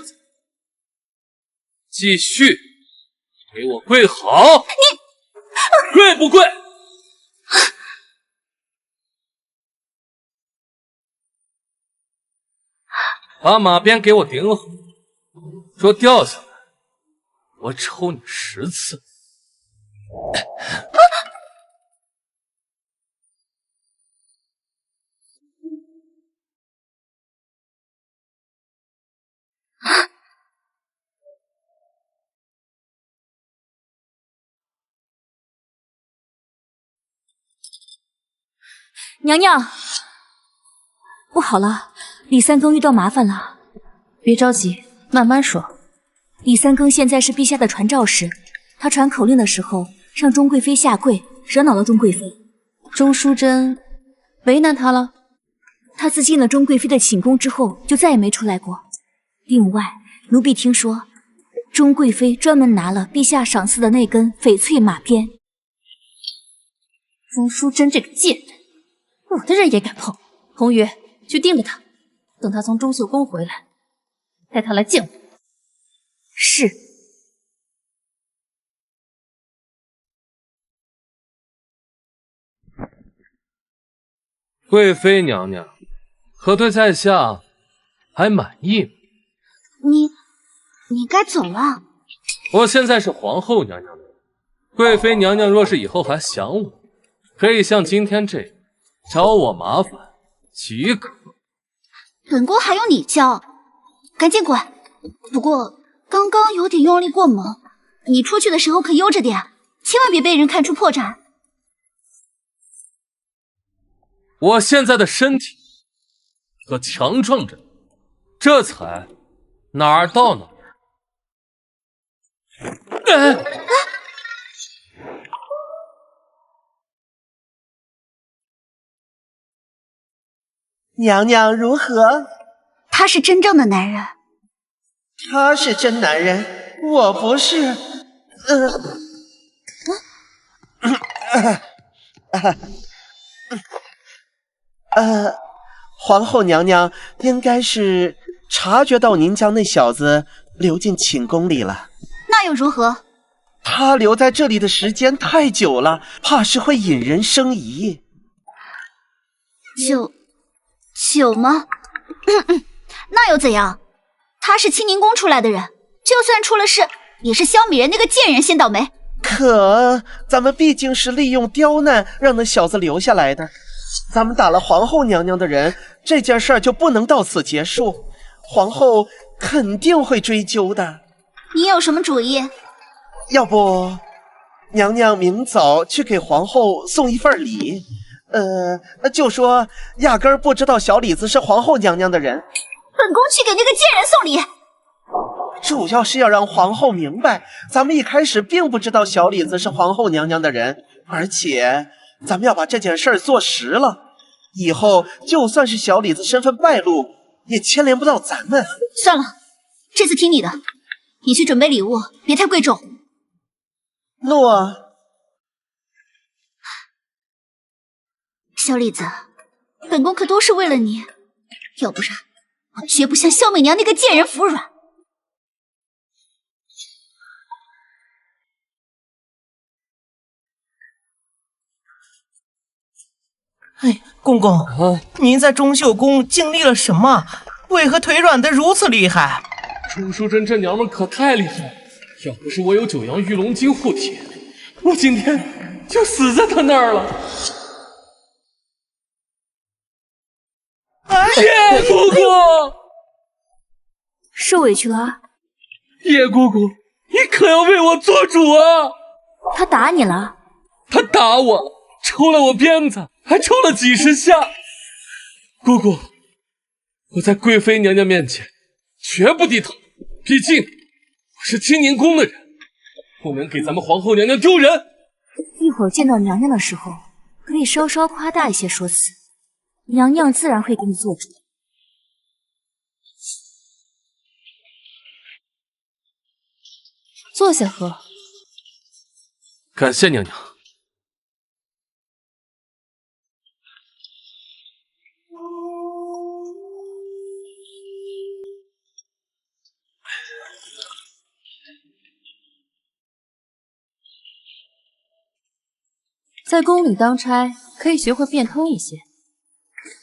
继续，给我跪好！你跪不跪？把马鞭给我顶好，若掉下来，我抽你10次。娘娘，不好了，李三更遇到麻烦了。别着急，慢慢说。李三更现在是陛下的传召使，他传口令的时候让钟贵妃下跪，惹恼了钟贵妃。钟淑贞为难他了？他自进了钟贵妃的寝宫之后，就再也没出来过。另外，奴婢听说，钟贵妃专门拿了陛下赏赐的那根翡翠马鞭。钟淑贞这个贱人，我的人也敢碰！红宇，去盯着他，等他从钟秀宫回来，带他来见我。是。贵妃娘娘，可对在下还满意吗？你该走了。我现在是皇后娘娘的人，贵妃娘娘若是以后还想我，可以像今天这样找我麻烦即可。本宫还用你教？赶紧滚！不过刚刚有点用力过猛，你出去的时候可悠着点，千万别被人看出破绽。我现在的身体可强壮着，这才哪儿到哪儿。娘娘如何？他是真正的男人。他是真男人，我不是。皇后娘娘应该是察觉到您将那小子留进寝宫里了。那又如何？他留在这里的时间太久了，怕是会引人生疑。久吗？那又怎样？他是清宁宫出来的人，就算出了事，也是萧米人那个贱人先倒霉。可咱们毕竟是利用刁难让那小子留下来的，咱们打了皇后娘娘的人，这件事儿就不能到此结束，皇后肯定会追究的。你有什么主意？要不娘娘明早去给皇后送一份礼，就说压根儿不知道小李子是皇后娘娘的人。本宫去给那个贱人送礼。主要是要让皇后明白，咱们一开始并不知道小李子是皇后娘娘的人，而且咱们要把这件事儿做实了，以后就算是小李子身份败露，也牵连不到咱们。算了，这次听你的，你去准备礼物，别太贵重。诺。小李子，本宫可都是为了你，要不然我绝不向萧美娘那个贱人服软。哎，公公，您在钟秀宫经历了什么？为何腿软得如此厉害？钟淑贞这娘们可太厉害了，要不是我有九阳玉龙经护体，我今天就死在他那儿了。叶姑姑，受委屈了啊！叶姑姑，你可要为我做主啊！他打你了？他打我，抽了我鞭子，还抽了几十下。姑姑，我在贵妃娘娘面前绝不低头，毕竟我是清宁宫的人，不能给咱们皇后娘娘丢人。一会儿见到娘娘的时候，可以稍稍夸大一些说辞，娘娘自然会给你做主。坐下喝。感谢娘娘。在宫里当差，可以学会变通一些。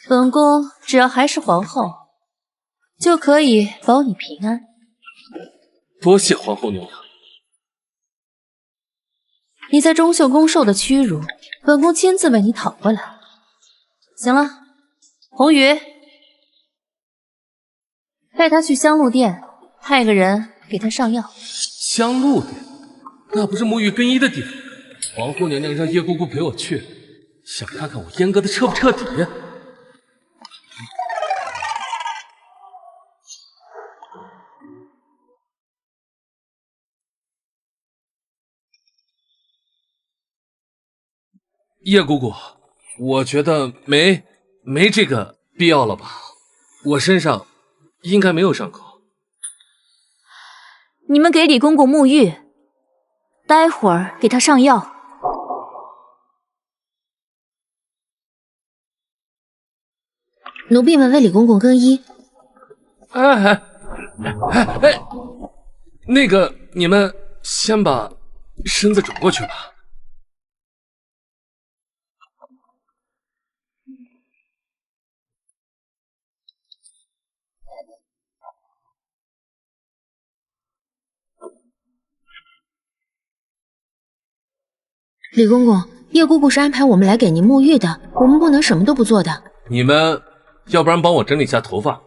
本宫只要还是皇后，就可以保你平安。多谢皇后娘娘。你在中秀宫受的屈辱，本宫亲自为你讨回来。行了，红鱼，带他去香露殿，派个人给他上药。香露殿，那不是沐浴更衣的地方。皇后娘娘让叶姑姑陪我去，想看看我阉割的彻不彻底。叶姑姑，我觉得没这个必要了吧？我身上应该没有伤口。你们给李公公沐浴，待会儿给他上药。奴婢们为李公公更衣。哎，那个，你们先把身子转过去吧。李公公，叶姑姑是安排我们来给您沐浴的，我们不能什么都不做的。你们要不然帮我整理一下头发。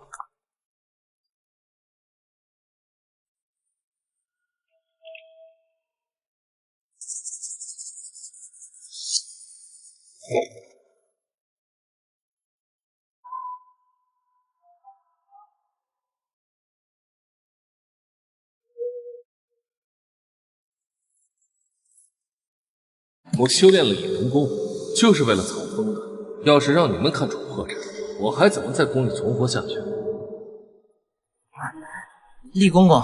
我修炼了隐灵功，就是为了藏风的。要是让你们看出破绽，我还怎么在宫里存活下去？厉公公，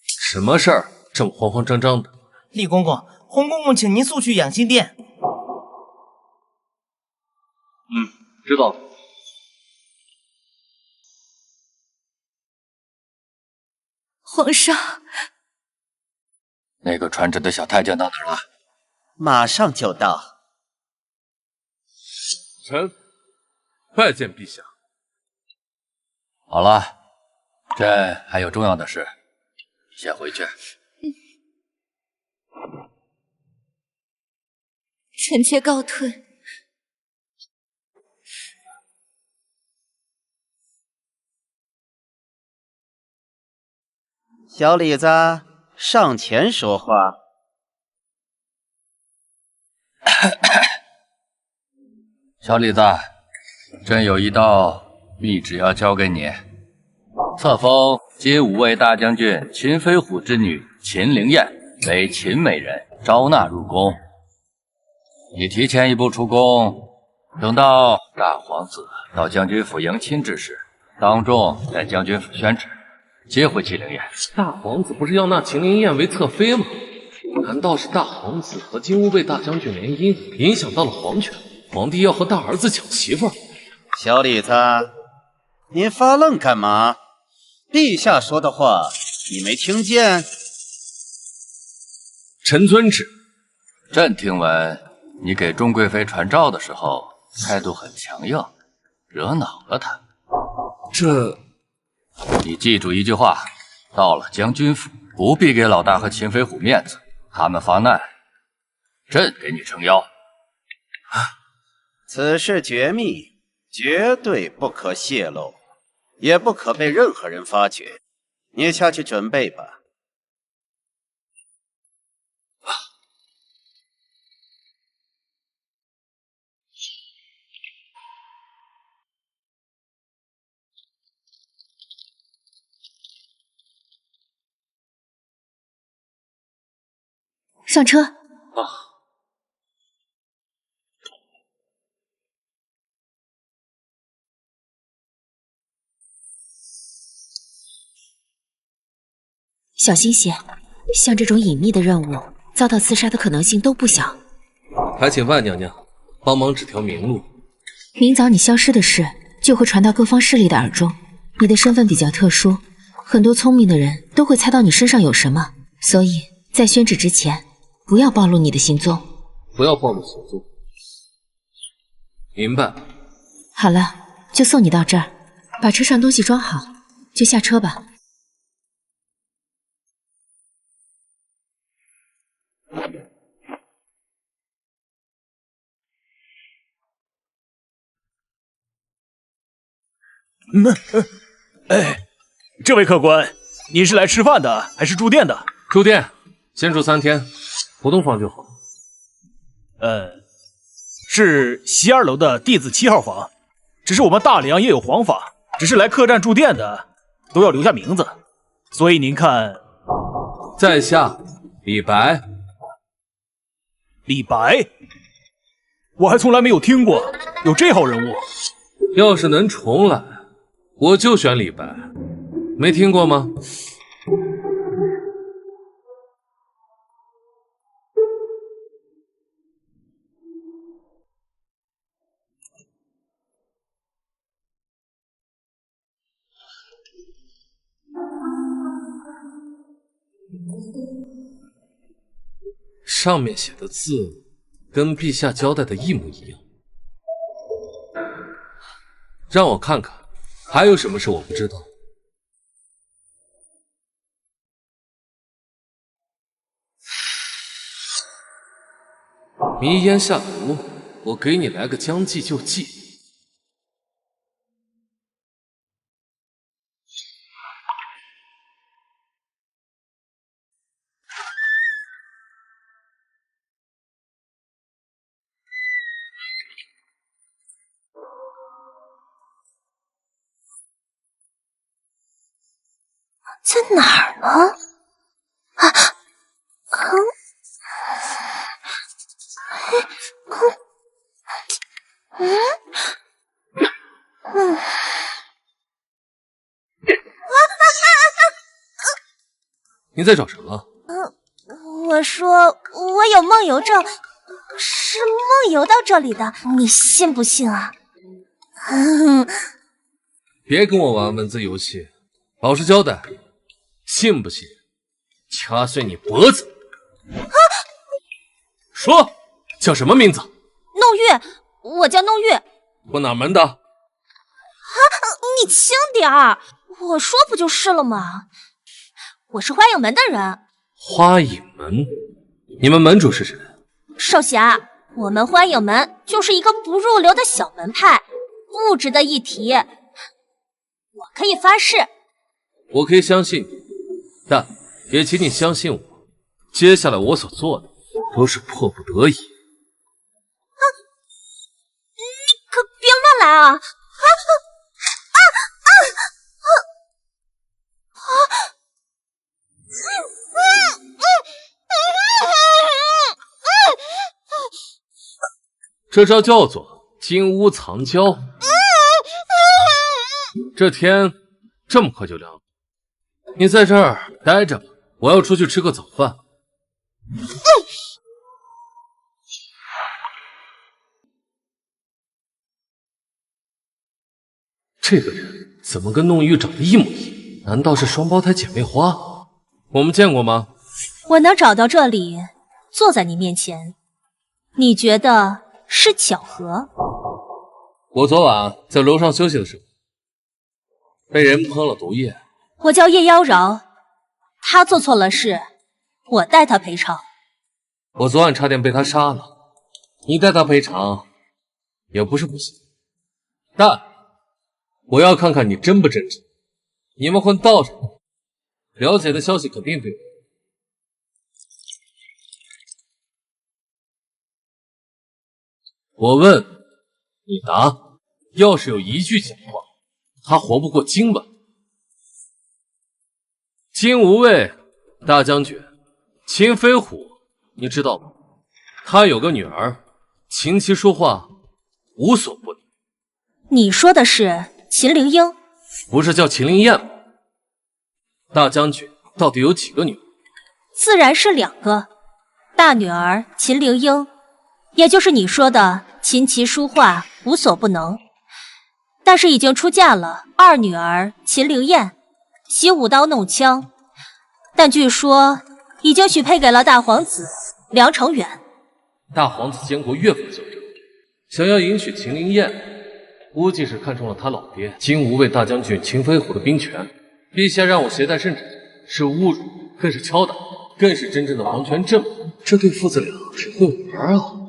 什么事儿这么慌慌张张的？厉公公，洪公公请您速去养心殿。知道了。皇上，那个传旨的小太监到哪儿了？马上就到。臣拜见陛下。好了，朕还有重要的事，先回去。臣妾告退。小李子，上前说话。小李子，朕有一道密旨要交给你，册封金吾卫大将军秦飞虎之女秦灵燕为秦美人，招纳入宫。你提前一步出宫，等到大皇子到将军府迎亲之时，当众在将军府宣旨，接回秦灵燕。大皇子不是要纳秦灵燕为侧妃吗？难道是大皇子和金吾卫大将军联姻，影响到了皇权？皇帝要和大儿子抢媳妇儿？小李子，您发愣干嘛？陛下说的话你没听见？臣遵旨。朕听闻你给钟贵妃传诏的时候态度很强硬，惹恼了她。这……你记住一句话，到了将军府不必给老大和秦飞虎面子，他们防难，朕给你撑腰。此事绝密，绝对不可泄露，也不可被任何人发觉。你下去准备吧。上车。小心些，像这种隐秘的任务，遭到刺杀的可能性都不小。还请万娘娘帮忙指条明路。明早你消失的事就会传到各方势力的耳中。你的身份比较特殊，很多聪明的人都会猜到你身上有什么，所以在宣旨之前，不要暴露你的行踪。不要暴露行踪。明白。好了，就送你到这儿，把车上东西装好，就下车吧。哎，这位客官，您是来吃饭的还是住店的？住店，先住3天，普通房就好。是西2楼的弟子7号房。只是我们大梁也有皇法，只是来客栈住店的都要留下名字，所以您看，在下李白。李白，我还从来没有听过有这号人物。要是能重来，我就选李白，没听过吗？上面写的字跟陛下交代的一模一样，让我看看还有什么是我不知道。迷烟下毒，我给你来个将计就计。在哪儿呢？你在找什么？我说我有梦游症，是梦游到这里的，你信不信啊？别跟我玩文字游戏，老实交代，信不信掐碎你脖子？说，叫什么名字？弄月，我叫弄月。我哪门的？你轻点儿，我说不就是了吗？我是花影门的人。花影门？你们门主是谁？少侠，我们花影门就是一个不入流的小门派，不值得一提。我可以发誓。我可以相信你，但也请你相信我，接下来我所做的都是迫不得已。你可别乱来啊！这招叫做金屋藏娇。这天这么快就亮了，你在这儿待着吧，我要出去吃个早饭。这个人怎么跟弄玉长得一模一样？难道是双胞胎姐妹花？我们见过吗？我能找到这里，坐在你面前，你觉得是巧合？我昨晚在楼上休息的时候，被人喷了毒液。我叫叶妖娆，他做错了事，我代他赔偿。我昨晚差点被他杀了，你带他赔偿也不是不行，但我要看看你真不真诚。你们混道上的，了解的消息肯定对我。我问你答，要是有一句假话，他活不过今晚。金无畏大将军秦飞虎，你知道吗？他有个女儿，琴棋书画无所不能。你说的是秦灵英？不是叫秦灵燕吗？大将军到底有几个女儿？自然是2个，大女儿秦灵英，也就是你说的琴棋书画无所不能。但是已经出嫁了2女儿秦灵燕，习舞刀弄枪，但据说已经许配给了大皇子梁成远。大皇子监国岳父奏折，想要迎娶秦灵燕，估计是看中了他老爹金无畏大将军秦飞虎的兵权。陛下让我携带圣旨，是侮辱，更是敲打，更是真正的皇权正义。这对父子俩只会玩啊！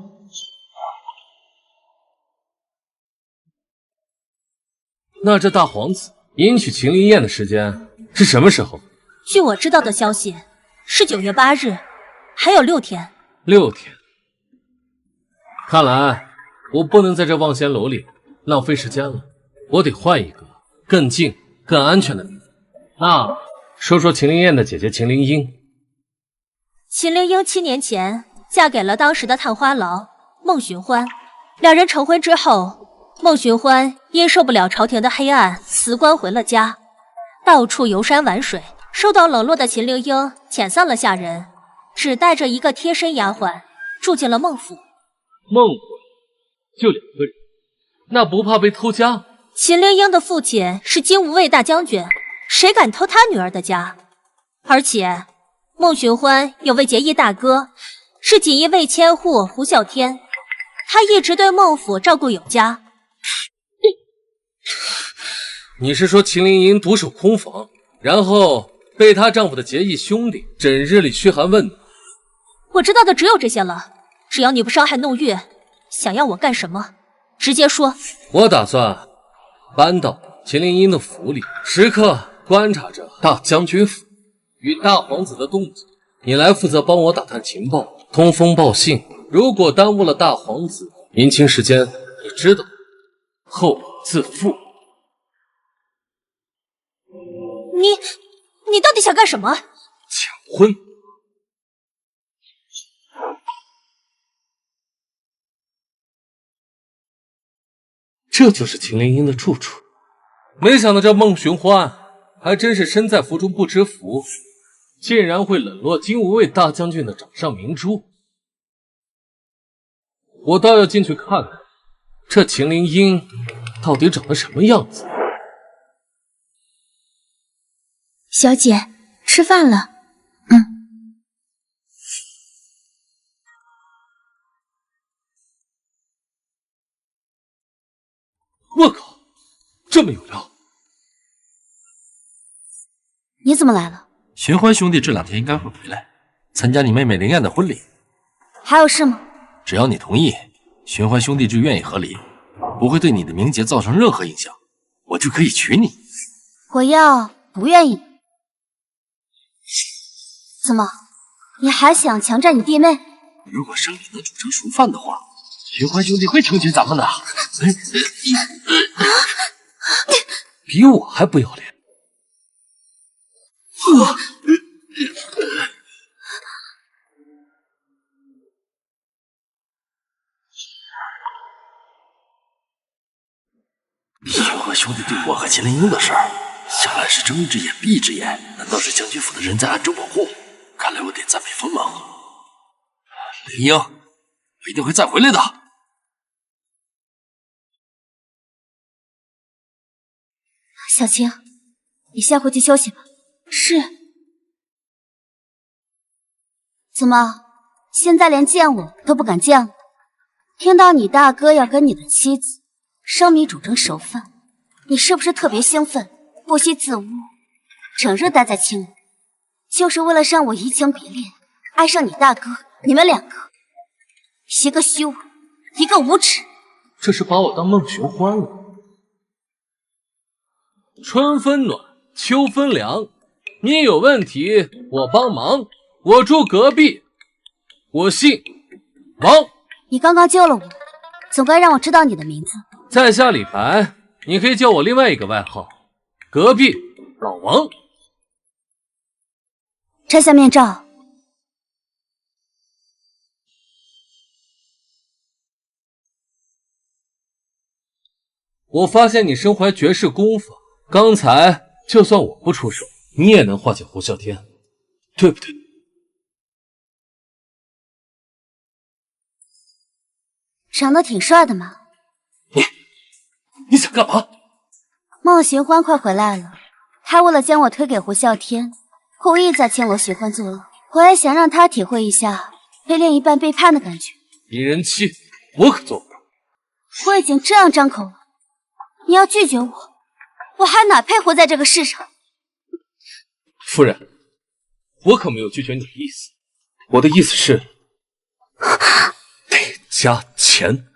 那这大皇子迎娶秦灵燕的时间是什么时候？据我知道的消息是9月8日，还有6天。6天。看来我不能在这望仙楼里浪费时间了，我得换一个更近、更安全的地方。那说说秦灵燕的姐姐秦灵英。秦灵英7年前嫁给了当时的探花郎孟寻欢，2人成婚之后，孟寻欢因受不了朝廷的黑暗，辞官回了家，到处游山玩水。受到冷落的秦灵英遣散了下人，只带着一个贴身丫鬟住进了孟府。孟府就2个人，那不怕被偷家？秦灵英的父亲是金无畏大将军，谁敢偷他女儿的家？而且孟寻欢有位结义大哥，是锦衣卫千户胡啸天，他一直对孟府照顾有加。你是说秦灵英独守空房，然后被她丈夫的结义兄弟整日里嘘寒问暖？我知道的只有这些了，只要你不伤害弄月，想要我干什么，直接说。我打算搬到秦灵英的府里，时刻观察着大将军府与大皇子的动静。你来负责帮我打探情报，通风报信。如果耽误了大皇子迎亲时间，你知道，后果自负。你到底想干什么？抢婚。这就是秦灵英的住处。没想到这孟寻欢还真是身在福中不知福，竟然会冷落金无畏大将军的掌上明珠。我倒要进去看看，这秦灵英到底长得什么样子。小姐，吃饭了。我靠，这么有料！你怎么来了？寻欢兄弟这2天应该会回来，参加你妹妹灵燕的婚礼。还有事吗？只要你同意，寻欢兄弟就愿意和离，不会对你的名节造成任何影响，我就可以娶你。我要不愿意。怎么，你还想强占你弟妹？如果生米能煮成熟饭的话，寻欢兄弟会成全咱们的。比我还不要脸！寻欢兄弟对我和秦灵英的事儿，想来是睁一只眼闭一只眼。难道是将军府的人在暗中保护？看来我得暂避锋芒。灵英，我一定会再回来的。小青，你先回去休息吧。是。怎么，现在连见我都不敢见了？听到你大哥要跟你的妻子生米煮成熟饭，你是不是特别兴奋，不惜自污，整日待在青楼，就是为了让我移情别恋，爱上你大哥，你们两个，一个虚伪，一个无耻。这是把我当孟寻欢了。春分暖，秋分凉，你有问题我帮忙。我住隔壁，我姓王。你刚刚救了我，总该让我知道你的名字。在下李白，你可以叫我另外一个外号，隔壁老王。摘下面罩。我发现你身怀绝世功法，刚才就算我不出手，你也能化解胡啸天，对不对？长得挺帅的嘛。你想干嘛？孟寻欢快回来了，他为了将我推给胡啸天，故意在青楼寻欢作乐。我也想让他体会一下被另一半背叛的感觉。一人妻，我可做不到。我已经这样张口了，你要拒绝我，我还哪配活在这个世上？夫人，我可没有拒绝你的意思，我的意思是得加钱。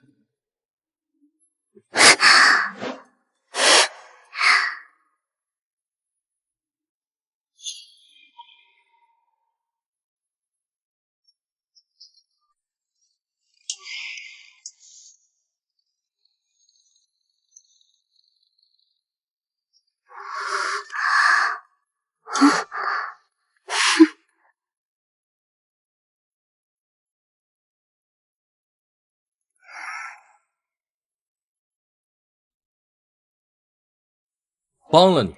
帮了你，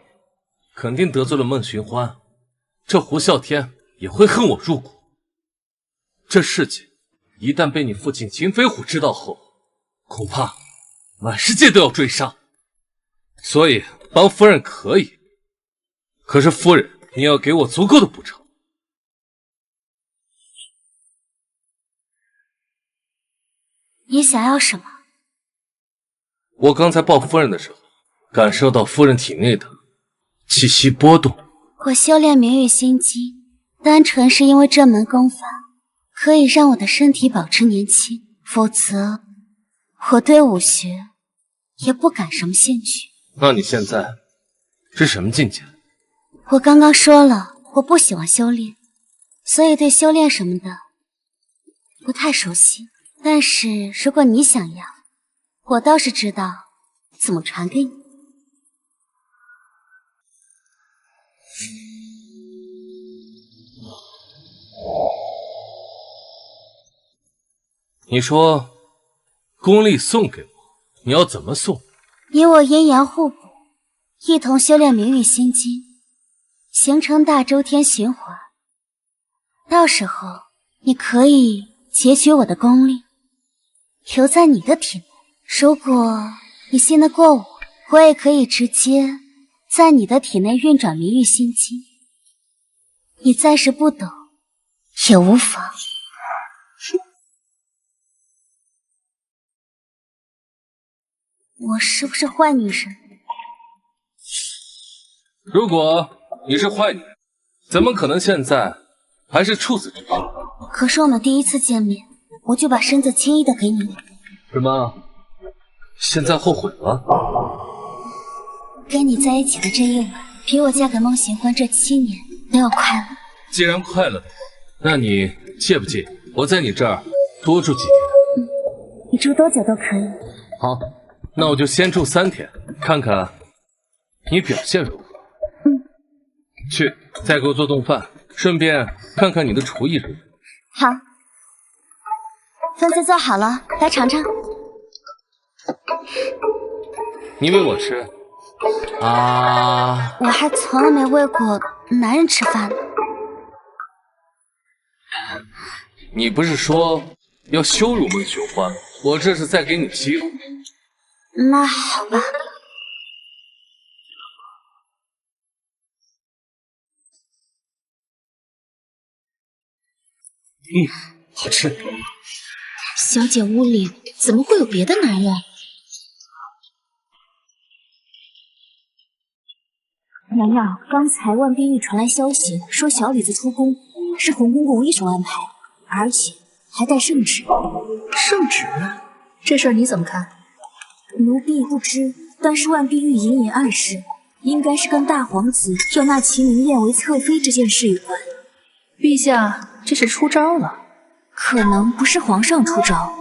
肯定得罪了孟寻欢，这胡啸天也会恨我入骨。这事情一旦被你父亲秦飞虎知道后，恐怕满世界都要追杀。所以帮夫人可以，可是夫人你要给我足够的补偿。你想要什么？我刚才抱夫人的时候，感受到夫人体内的气息波动。我修炼明玉心经，单纯是因为这门功法可以让我的身体保持年轻，否则我对武学也不敢什么兴趣。那你现在是什么境界？我刚刚说了，我不喜欢修炼，所以对修炼什么的不太熟悉。但是如果你想要，我倒是知道怎么传给你。你说功力送给我，你要怎么送？你我阴阳互补，一同修炼明玉心经，形成大周天循环。到时候你可以截取我的功力，留在你的体内。如果你信得过我，我也可以直接在你的体内运转明玉心经。你暂时不懂也无妨。我是不是坏女人？如果你是坏女人，怎么可能现在还是处子之身？可是我们第一次见面，我就把身子轻易的给你了。什么？现在后悔了？跟你在一起的这一晚，比我嫁给孟寻欢这7年都要快乐。既然快乐的话，那你介不介意我在你这儿多住几天？你住多久都可以。好，那我就先住3天，看看你表现如何。去，再给我做顿饭，顺便看看你的厨艺如何。好，饭菜做好了，来尝尝。你喂我吃啊？我还从来没喂过男人吃饭呢。你不是说要羞辱孟寻欢？我这是在给你机会。那好吧。好吃。小姐屋里怎么会有别的男人？娘娘，刚才万碧玉传来消息，说小李子出宫是洪公公一手安排，而且还带圣旨。圣旨？这事儿你怎么看？奴婢不知，但是万碧玉隐隐暗示，应该是跟大皇子要纳秦明燕为侧妃这件事有关。陛下，这是出招了。可能不是皇上出招，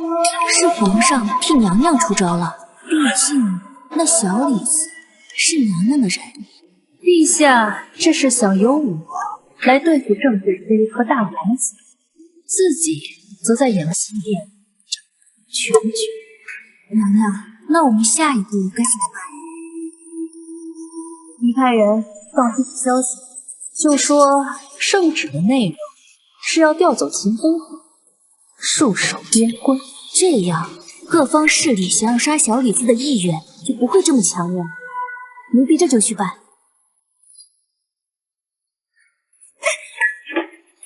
是皇上替娘娘出招了。毕竟那小李子是娘娘的人。陛下，这是想由我来对付郑贵妃和大王子，自己则在养心殿全局。娘娘，那我们下一步该怎么办？你派人放出消息，就说圣旨的内容是要调走秦风虎，戍守边关。这样，各方势力想要杀小李子的意愿就不会这么强烈了。奴婢这就去办。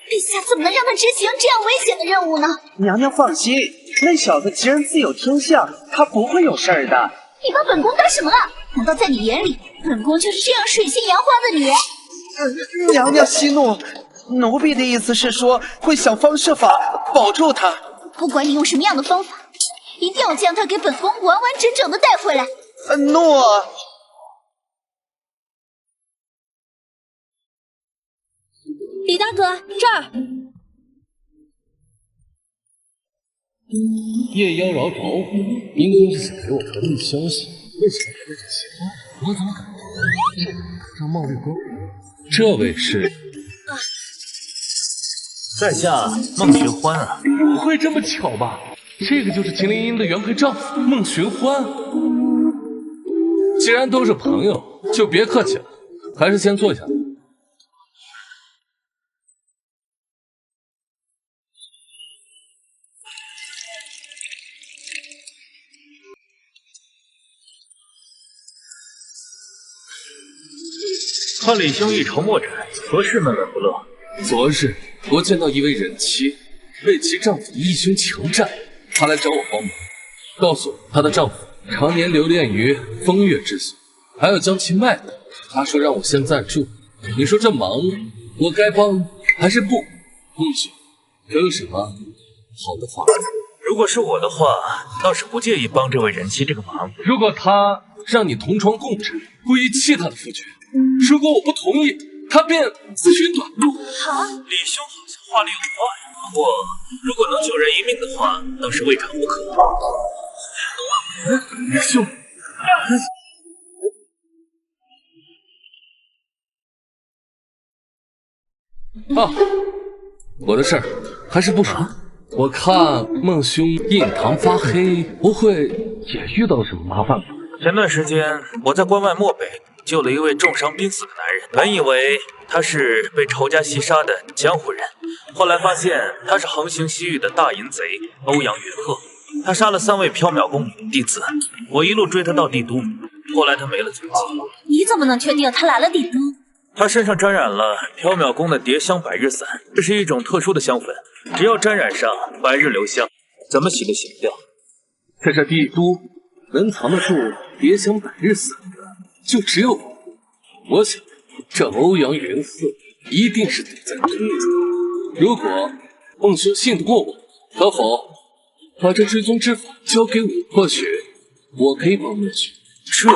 陛下怎么能让他执行这样危险的任务呢？娘娘放心，那小子吉人自有天相，他不会有事儿的。你把本宫当什么了？难道在你眼里，本宫就是这样水性杨花的女人？娘娘息怒，奴婢的意思是说，会想方设法保住他。不管你用什么样的方法，一定要将他给本宫完完整整的带回来。诺。李大哥，这儿。夜妖娆找我，应该是想给我传递消息。为什么来的这奇怪？我怎么感觉这个让冒绿光？这位是在下孟寻欢啊！不会这么巧吧？这个就是秦灵英的原配丈夫孟寻欢。既然都是朋友，就别客气了，还是先坐下。看李兄一筹莫展，何事闷闷不乐？昨日我见到一位人妻被其丈夫的义兄强占，她来找我帮忙，告诉我她的丈夫常年留恋于风月之所，还要将其卖了。她说让我先暂住。你说这忙我该帮还是不？孟兄，可有什么好的话？如果是我的话，倒是不介意帮这位人妻这个忙。如果她让你同床共枕，故意弃她的夫君，如果我不同意，她便自寻短路。李兄好像话里有话呀。不过如果能救人一命的话，倒是未尝不可。李兄，啊，我的事儿还是不说。我看孟兄印堂发黑，不会也遇到什么麻烦吧？前段时间我在关外漠北救了一位重伤濒死的男人，本以为他是被仇家袭杀的江湖人，后来发现他是横行西域的大淫贼欧阳云鹤。他杀了3位缥缈宫弟子，我一路追他到帝都，后来他没了踪迹。你怎么能确定他来了帝都？他身上沾染了缥缈宫的蝶香百日散，这是一种特殊的香粉，只要沾染上百日留香，怎么洗都洗不掉。在这帝都能藏得住蝶香百日散的，就只有我。我想，这欧阳云鹤一定是躲在东中。如果孟兄信得过我，可否把这追踪之法交给我？或许我可以帮孟兄。这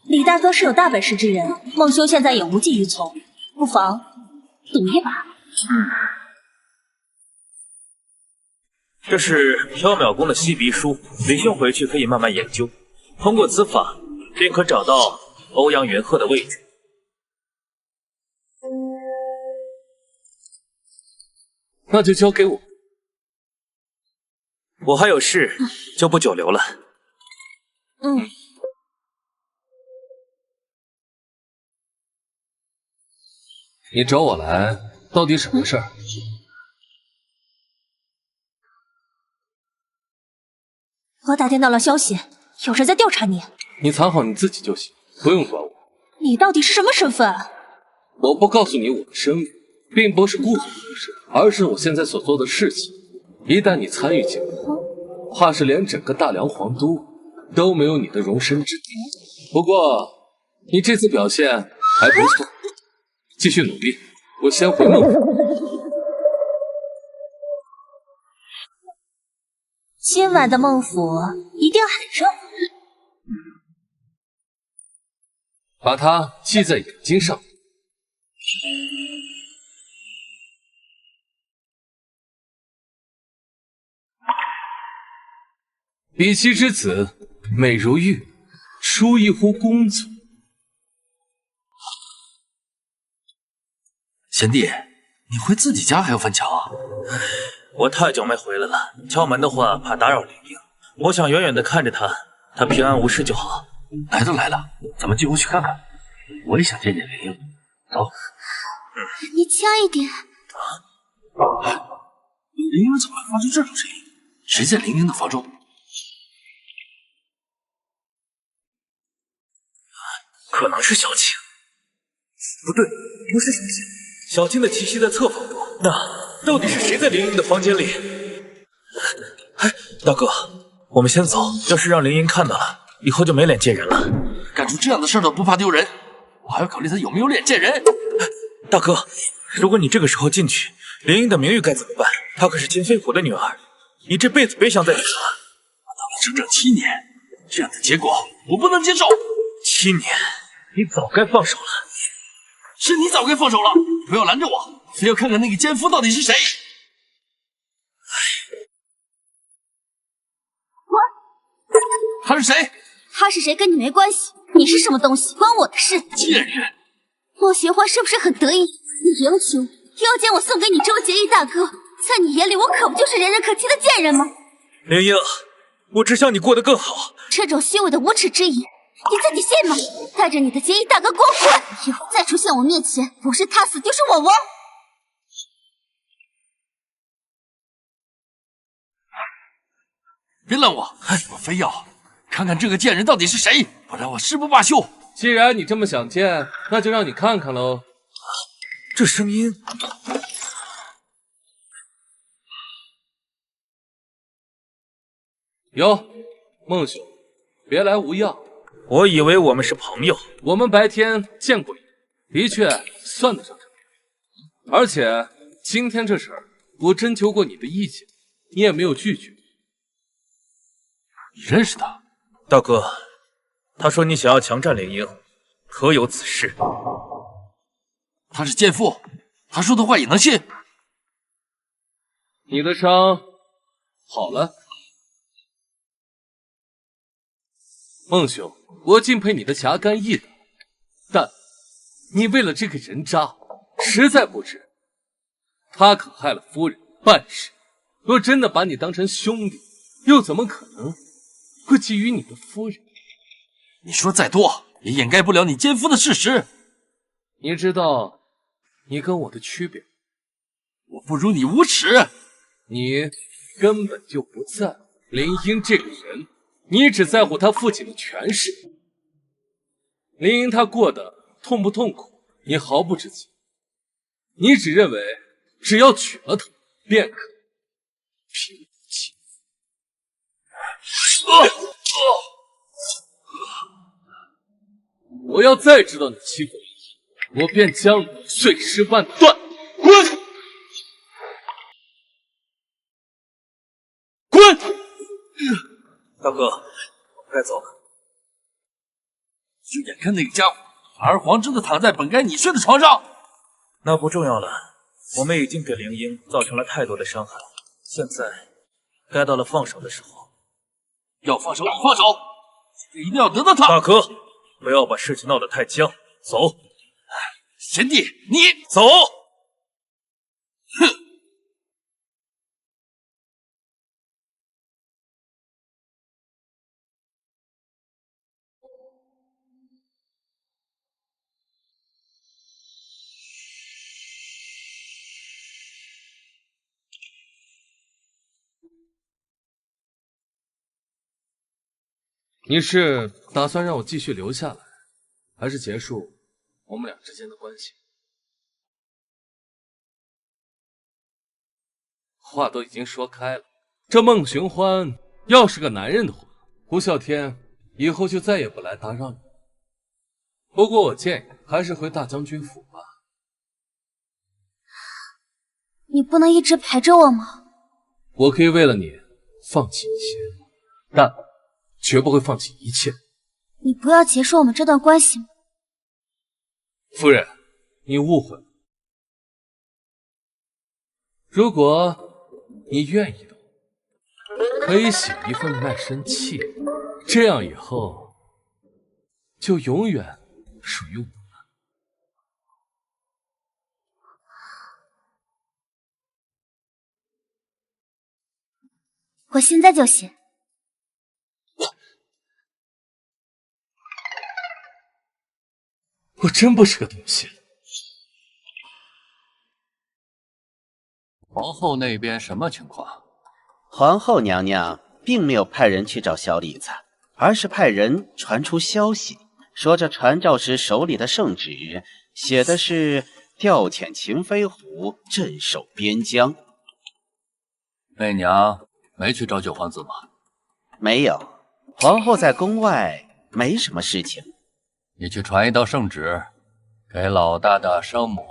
李大哥是有大本事之人，孟兄现在也无计于从，不妨赌一把。这是缥缈宫的吸鼻书，李兄回去可以慢慢研究，通过此法便可找到欧阳云鹤的位置。那就交给我。我还有事，就不久留了。你找我来，到底什么事儿？我打听到了消息，有人在调查你。你藏好你自己就行，不用管我。你到底是什么身份？我不告诉你我的身份，并不是故作不是，而是我现在所做的事情。一旦你参与进来，怕是连整个大梁皇都都没有你的容身之地。不过你这次表现还不错，继续努力。我先回孟府。今晚的孟府一定很热闹。把它系在眼睛上。比妻之子，美如玉，出一乎公子。贤弟，你回自己家还要翻墙啊？我太久没回来了，敲门的话怕打扰玲玲，我想远远的看着她，她平安无事就好。来都来了，咱们进屋去看看。我也想见见玲玲。走。你轻一点。玲玲怎么发出这种声音？谁在玲玲的房中？可能是小青。不对，不是小青。小青的气息在侧房中，那到底是谁在玲玲的房间里？哎，大哥，我们先走，要是让玲玲看到了，以后就没脸见人了。干出这样的事都不怕丢人，我还要考虑她有没有脸见人。大哥，如果你这个时候进去，玲玲的名誉该怎么办？她可是秦飞虎的女儿，你这辈子别想再提了。我等了整整7年，这样的结果我不能接受。7年，你早该放手了。是你早该放手了，不要拦着我，非要看看那个奸夫到底是谁。他是谁？他是谁跟你没关系，你是什么东西关我的事。贱人！莫寻欢是不是很得意？你赢球又将我送给你周杰义大哥，在你眼里我可不就是人人可欺的贱人吗？玲英，我只想你过得更好。这种虚伪的无耻之言，你自己信吗？带着你的杰义大哥给我滚！以后再出现我面前，不是他死就是我亡。别拦我！我非要看看这个贱人到底是谁，不然我誓不罢休。既然你这么想见，那就让你看看喽。这声音……哟，孟兄，别来无恙。我以为我们是朋友。我们白天见过一面，的确算得上这样。而且今天这事儿，我征求过你的意见，你也没有拒绝。你认识他？大哥，他说你想要强占灵英，可有此事？他是奸夫，他说的话也能信？你的伤好了？孟兄，我敬佩你的侠肝义胆，但你为了这个人渣，实在不值。他可害了夫人半世，若真的把你当成兄弟，又怎么可能会觊觎你的夫人？你说再多也掩盖不了你奸夫的事实。你知道你跟我的区别？我不如你无耻。你根本就不在乎林英这个人，你只在乎他父亲的权势。林英他过得痛不痛苦，你毫不知情。你只认为只要娶了她，便可平无妻。我要再知道你欺负林英，我便将你碎尸万段！滚！滚！大哥，我该走了。就眼看那个家伙堂而皇之的躺在本该你睡的床上，那不重要了。我们已经给灵英造成了太多的伤害，现在该到了放手的时候。要放手你放手，一定要得到他。大哥，不要把事情闹得太僵。走。贤弟，你走。哼。你是打算让我继续留下来，还是结束我们俩之间的关系？话都已经说开了，这孟寻欢要是个男人的话，胡啸天以后就再也不来打扰你。不过我建议还是回大将军府吧。你不能一直陪着我吗？我可以为了你放弃一些，但绝不会放弃一切。你不要结束我们这段关系吗？夫人，你误会了。如果你愿意的话，可以写一份卖身契，这样以后就永远属于我们。我现在就写。我真不是个东西。皇后那边什么情况？皇后娘娘并没有派人去找小李子，而是派人传出消息，说这传诏时手里的圣旨写的是调遣秦飞虎镇守边疆。媚娘没去找九皇子吗？没有，皇后在宫外没什么事情。你去传一道圣旨，给老大的生母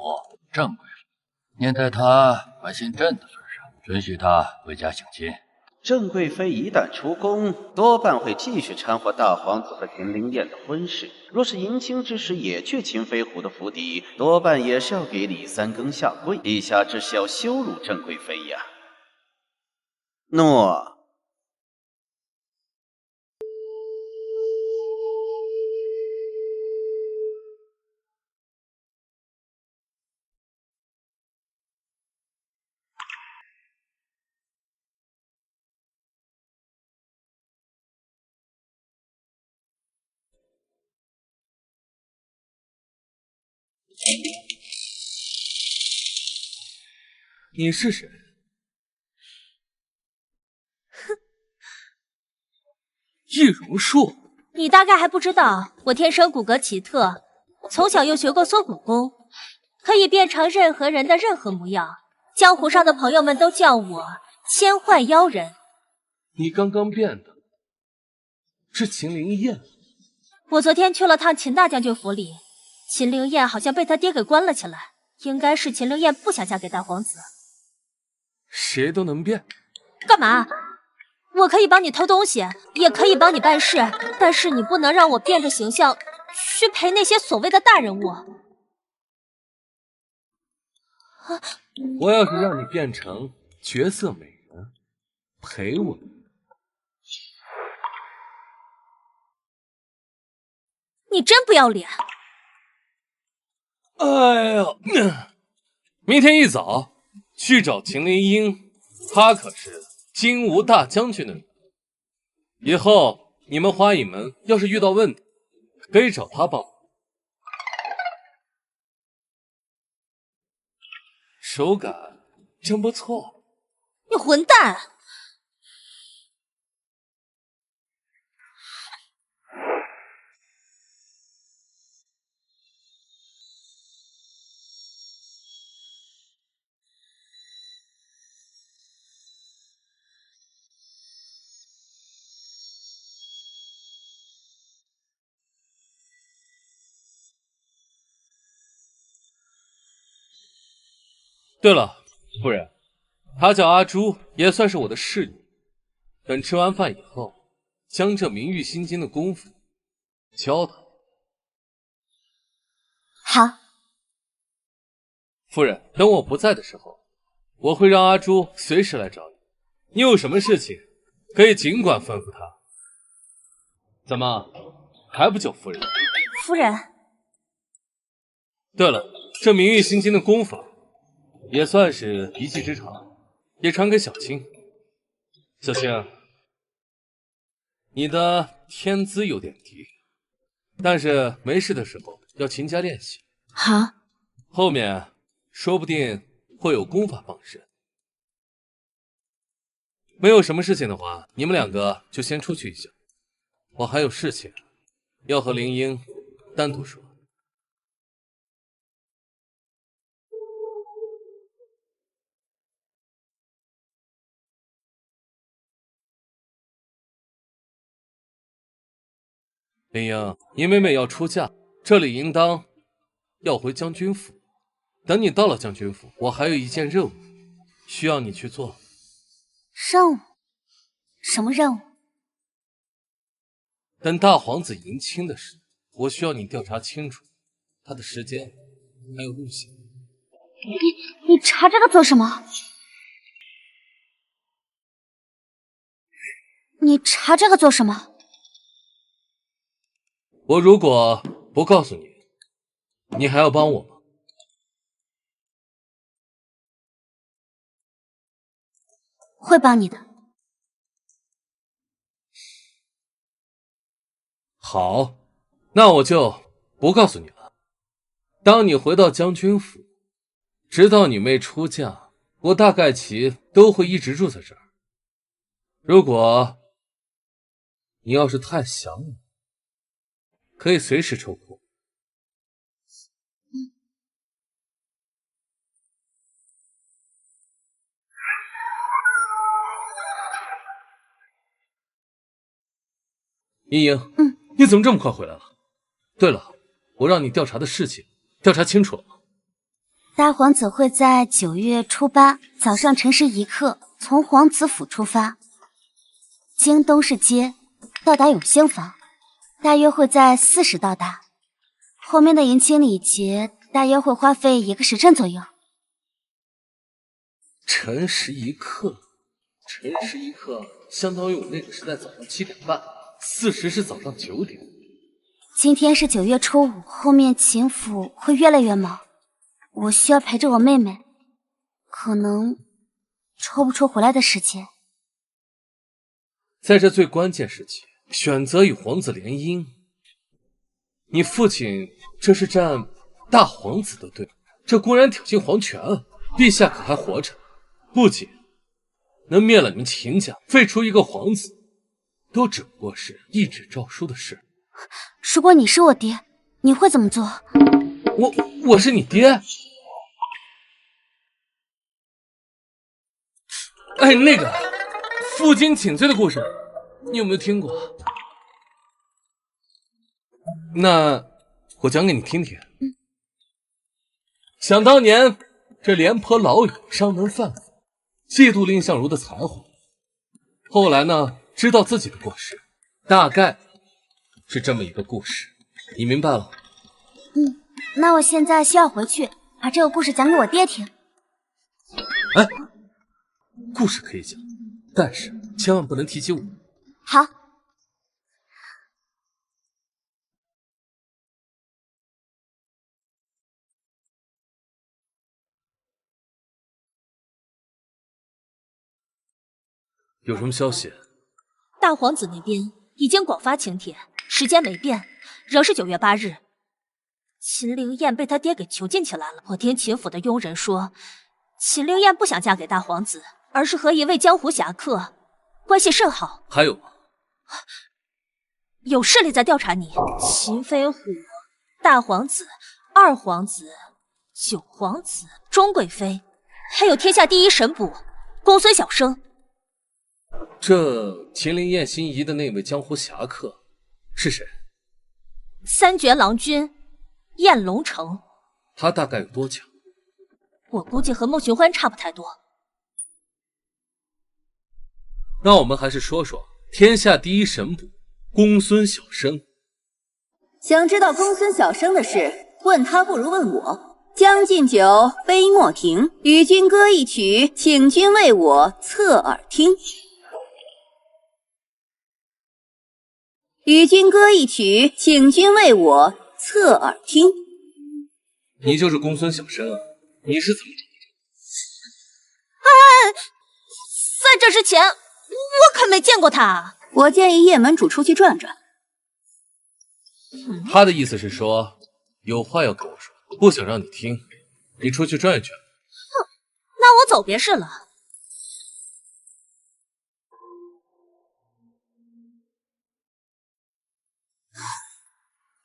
郑贵妃，念在她关心朕的份上，准许她回家省亲。郑贵妃一旦出宫，多半会继续掺和大皇子和秦灵燕的婚事。若是迎亲之时也去秦飞虎的府邸，多半也是要给李三更下跪。陛下这是要羞辱郑贵妃呀！诺。你是谁？哼，易容术。你大概还不知道，我天生骨骼奇特，从小又学过缩骨功，可以变成任何人的任何模样。江湖上的朋友们都叫我千幻妖人。你刚刚变的是秦灵燕。我昨天去了趟秦大将军府里，秦灵燕好像被他爹给关了起来，应该是秦灵燕不想嫁给大皇子。谁都能变？干嘛？我可以帮你偷东西，也可以帮你办事，但是你不能让我变着形象去陪那些所谓的大人物。我要是让你变成绝色美人，陪我，你真不要脸！哎呦，明天一早去找秦灵英，她可是金吾大将军的女儿。以后你们花影门要是遇到问题，可以找她帮忙。手感真不错。你混蛋！对了，夫人，她叫阿朱，也算是我的侍女。等吃完饭以后，将这明玉心经的功夫教她。好。夫人，等我不在的时候，我会让阿朱随时来找你。你有什么事情，可以尽管吩咐她。怎么，还不叫夫人？夫人。对了，这明玉心经的功法也算是一技之长，也传给小青。小青，你的天资有点低，但是没事的时候要勤加练习。好，后面说不定会有功法傍身。没有什么事情的话，你们两个就先出去一下，我还有事情要和林英单独说。林英，你妹妹要出嫁，这里应当要回将军府。等你到了将军府，我还有一件任务需要你去做。任务？什么任务？等大皇子迎亲的事，我需要你调查清楚他的时间还有路线。你查这个做什么？你查这个做什么？我如果不告诉你，你还要帮我吗？会帮你的。好，那我就不告诉你了。当你回到将军府，直到你妹出嫁，我大概其都会一直住在这儿。如果你要是太想我，可以随时抽空。茵茵，你怎么这么快回来了？对了，我让你调查的事情，调查清楚了吗？大皇子会在9月初8早上辰时1刻从皇子府出发，经东市街到达永兴坊，大约会在4时到达。后面的迎亲礼节大约会花费1个时辰左右。辰时1刻，辰时1刻相当于我那个时代早上7点半，4时是早上9点。今天是9月初5，后面秦府会越来越忙，我需要陪着我妹妹，可能抽不出回来的时间。在这最关键时期，选择与皇子联姻，你父亲这是站大皇子的队，这公然挑衅皇权啊！陛下可还活着？不仅能灭了你们秦家，废除一个皇子，都只不过是一纸诏书的事。如果你是我爹，你会怎么做？我是你爹？哎，那个负荆请罪的故事，你有没有听过？那我讲给你听听。想当年，这廉颇老友上门犯法，嫉妒蔺相如的才华。后来呢，知道自己的过失，大概是这么一个故事，你明白了？那我现在需要回去把这个故事讲给我爹听。哎，故事可以讲，但是千万不能提起我。好。有什么消息？大皇子那边已经广发请帖，时间没变，仍是9月8日。秦灵燕被他爹给囚禁起来了。我听秦府的佣人说，秦灵燕不想嫁给大皇子，而是和一位江湖侠客关系甚好。还有吗？有势力在调查你，秦飞虎、大皇子、二皇子、九皇子、钟贵妃，还有天下第一神捕公孙小生。这秦灵燕心仪的那位江湖侠客是谁？3绝郎君燕龙城。他大概有多强？我估计和孟寻欢差不太多。那我们还是说说天下第一神捕公孙小生。想知道公孙小生的事，问他不如问我。将进酒，杯莫停，与君歌一曲，请君为我侧耳听。与君歌一曲，请君为我侧耳听。你就是公孙小生啊？你是怎么找的？哎，在这之前，我可没见过他。我建议叶门主出去转转。他的意思是说，有话要跟我说，不想让你听，你出去转一圈。哼，那我走便是了。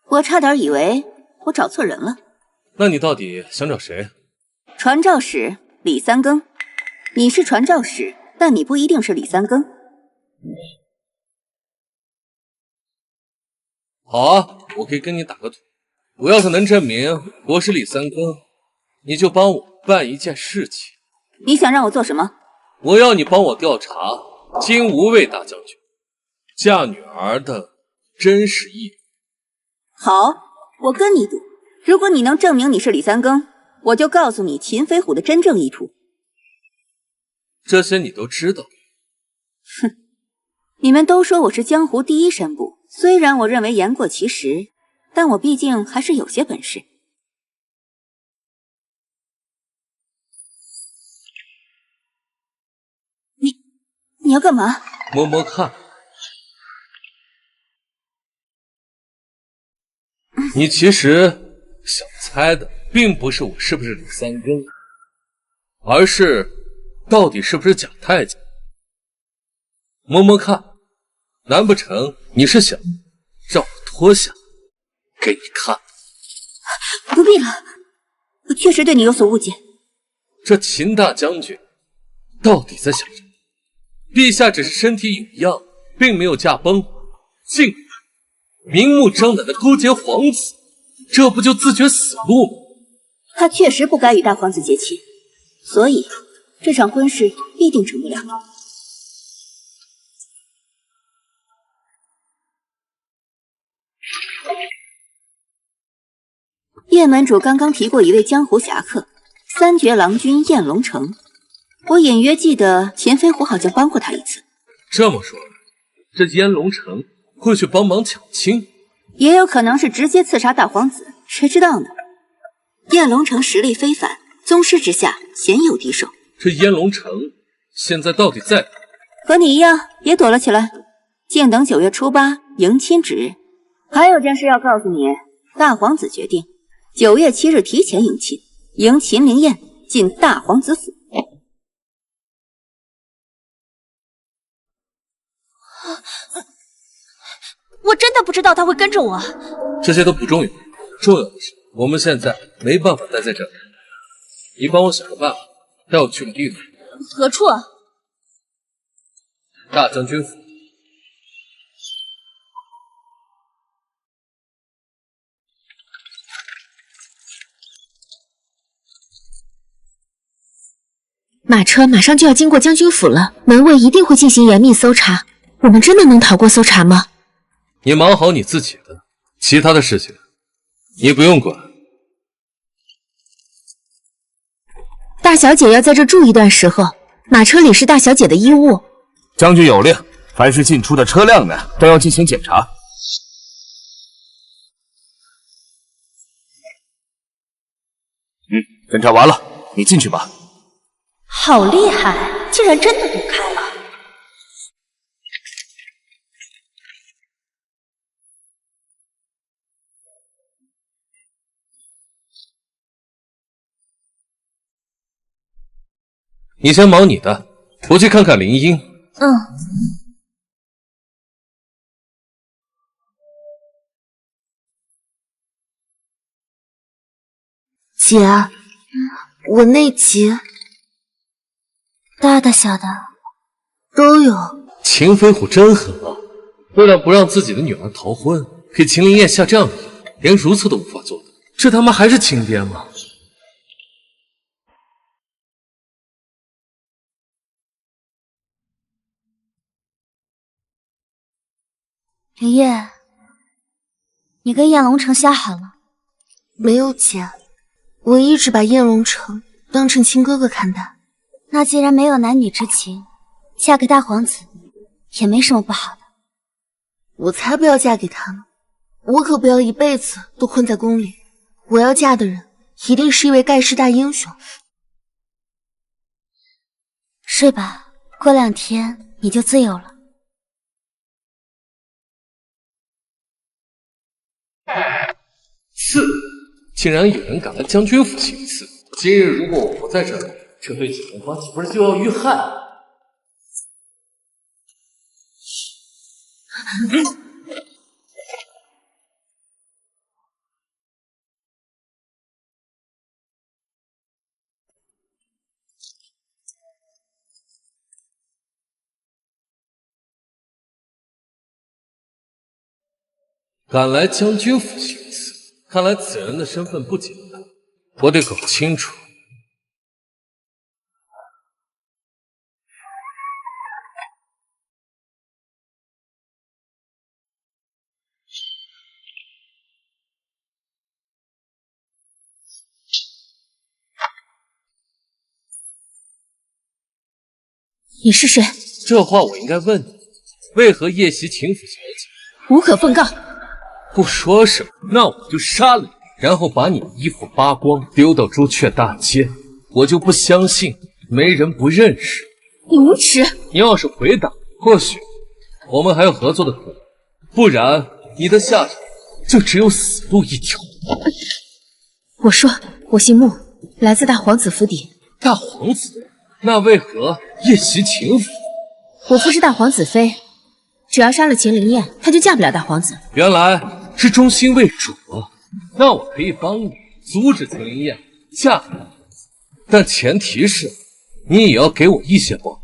我差点以为我找错人了。那你到底想找谁？传诏使李三更。你是传诏使，但你不一定是李三更。好啊，我可以跟你打个赌，我要是能证明我是李三更，你就帮我办一件事情。你想让我做什么？我要你帮我调查金无畏大将军嫁女儿的真实意图。好，我跟你赌，如果你能证明你是李三更，我就告诉你秦飞虎的真正意图。这些你都知道？哼，你们都说我是江湖第一神部，虽然我认为言过其实，但我毕竟还是有些本事。你要干嘛？摸摸看。你其实想猜的并不是我是不是李三更，而是到底是不是假太监。摸摸看，难不成你是想让我脱下给你看？不必了，我确实对你有所误解。这秦大将军到底在想什么？陛下只是身体有恙，并没有驾崩，竟然明目张胆的勾结皇子，这不就自掘死路吗？他确实不该与大皇子结亲，所以这场婚事必定成不了。叶门主刚刚提过一位江湖侠客，三绝郎君燕龙城。我隐约记得秦飞虎好像帮过他一次。这么说，这燕龙城会去帮忙抢亲？也有可能是直接刺杀大皇子，谁知道呢？燕龙城实力非凡，宗师之下鲜有敌手。这燕龙城现在到底在哪？和你一样，也躲了起来，静等9月初8迎亲之日。还有件事要告诉你，大皇子决定9月7日提前迎亲，迎秦灵宴进大皇子府。我真的不知道他会跟着我。这些都不重要，重要的是我们现在没办法待在这里。你帮我想个办法，带我去个地方。何处啊？大将军府。马车马上就要经过将军府了，门卫一定会进行严密搜查。我们真的能逃过搜查吗？你忙好你自己的，其他的事情你不用管。大小姐要在这住一段时候，马车里是大小姐的衣物。将军有令，凡是进出的车辆呢，都要进行检查。检查完了，你进去吧。好厉害，竟然真的躲开了。你先忙你的，我去看看林英。姐，我那集大的小的都有。秦飞虎真狠啊！为了不让自己的女儿逃婚，给秦灵燕下这样的药，连如厕都无法做的，这他妈还是亲爹吗？林叶，你跟燕龙城下好了？没有姐，我一直把燕龙城当成亲哥哥看待。那既然没有男女之情，嫁给大皇子也没什么不好的。我才不要嫁给他呢！我可不要一辈子都困在宫里。我要嫁的人一定是一位盖世大英雄。睡吧，过2天你就自由了。刺，竟然有人敢来将军府行刺！今日如果我不在这里，这对姐妹花岂不是就要遇害？敢来将军府行刺，看来此人的身份不简单，我得搞清楚。你是谁？这话我应该问你，为何夜袭秦府小姐？无可奉告。不说什么，那我就杀了你，然后把你的衣服扒光，丢到朱雀大街。我就不相信没人不认识。你无耻！你要是回答，或许我们还有合作的可能，不然你的下场就只有死路一条。我说，我姓穆，来自大皇子府邸。大皇子？那为何夜袭秦府？我父是大皇子妃，只要杀了秦灵燕，她就嫁不了大皇子。原来是忠心为主，那我可以帮你阻止秦灵燕嫁给大皇子，但前提是你也要给我一些报酬。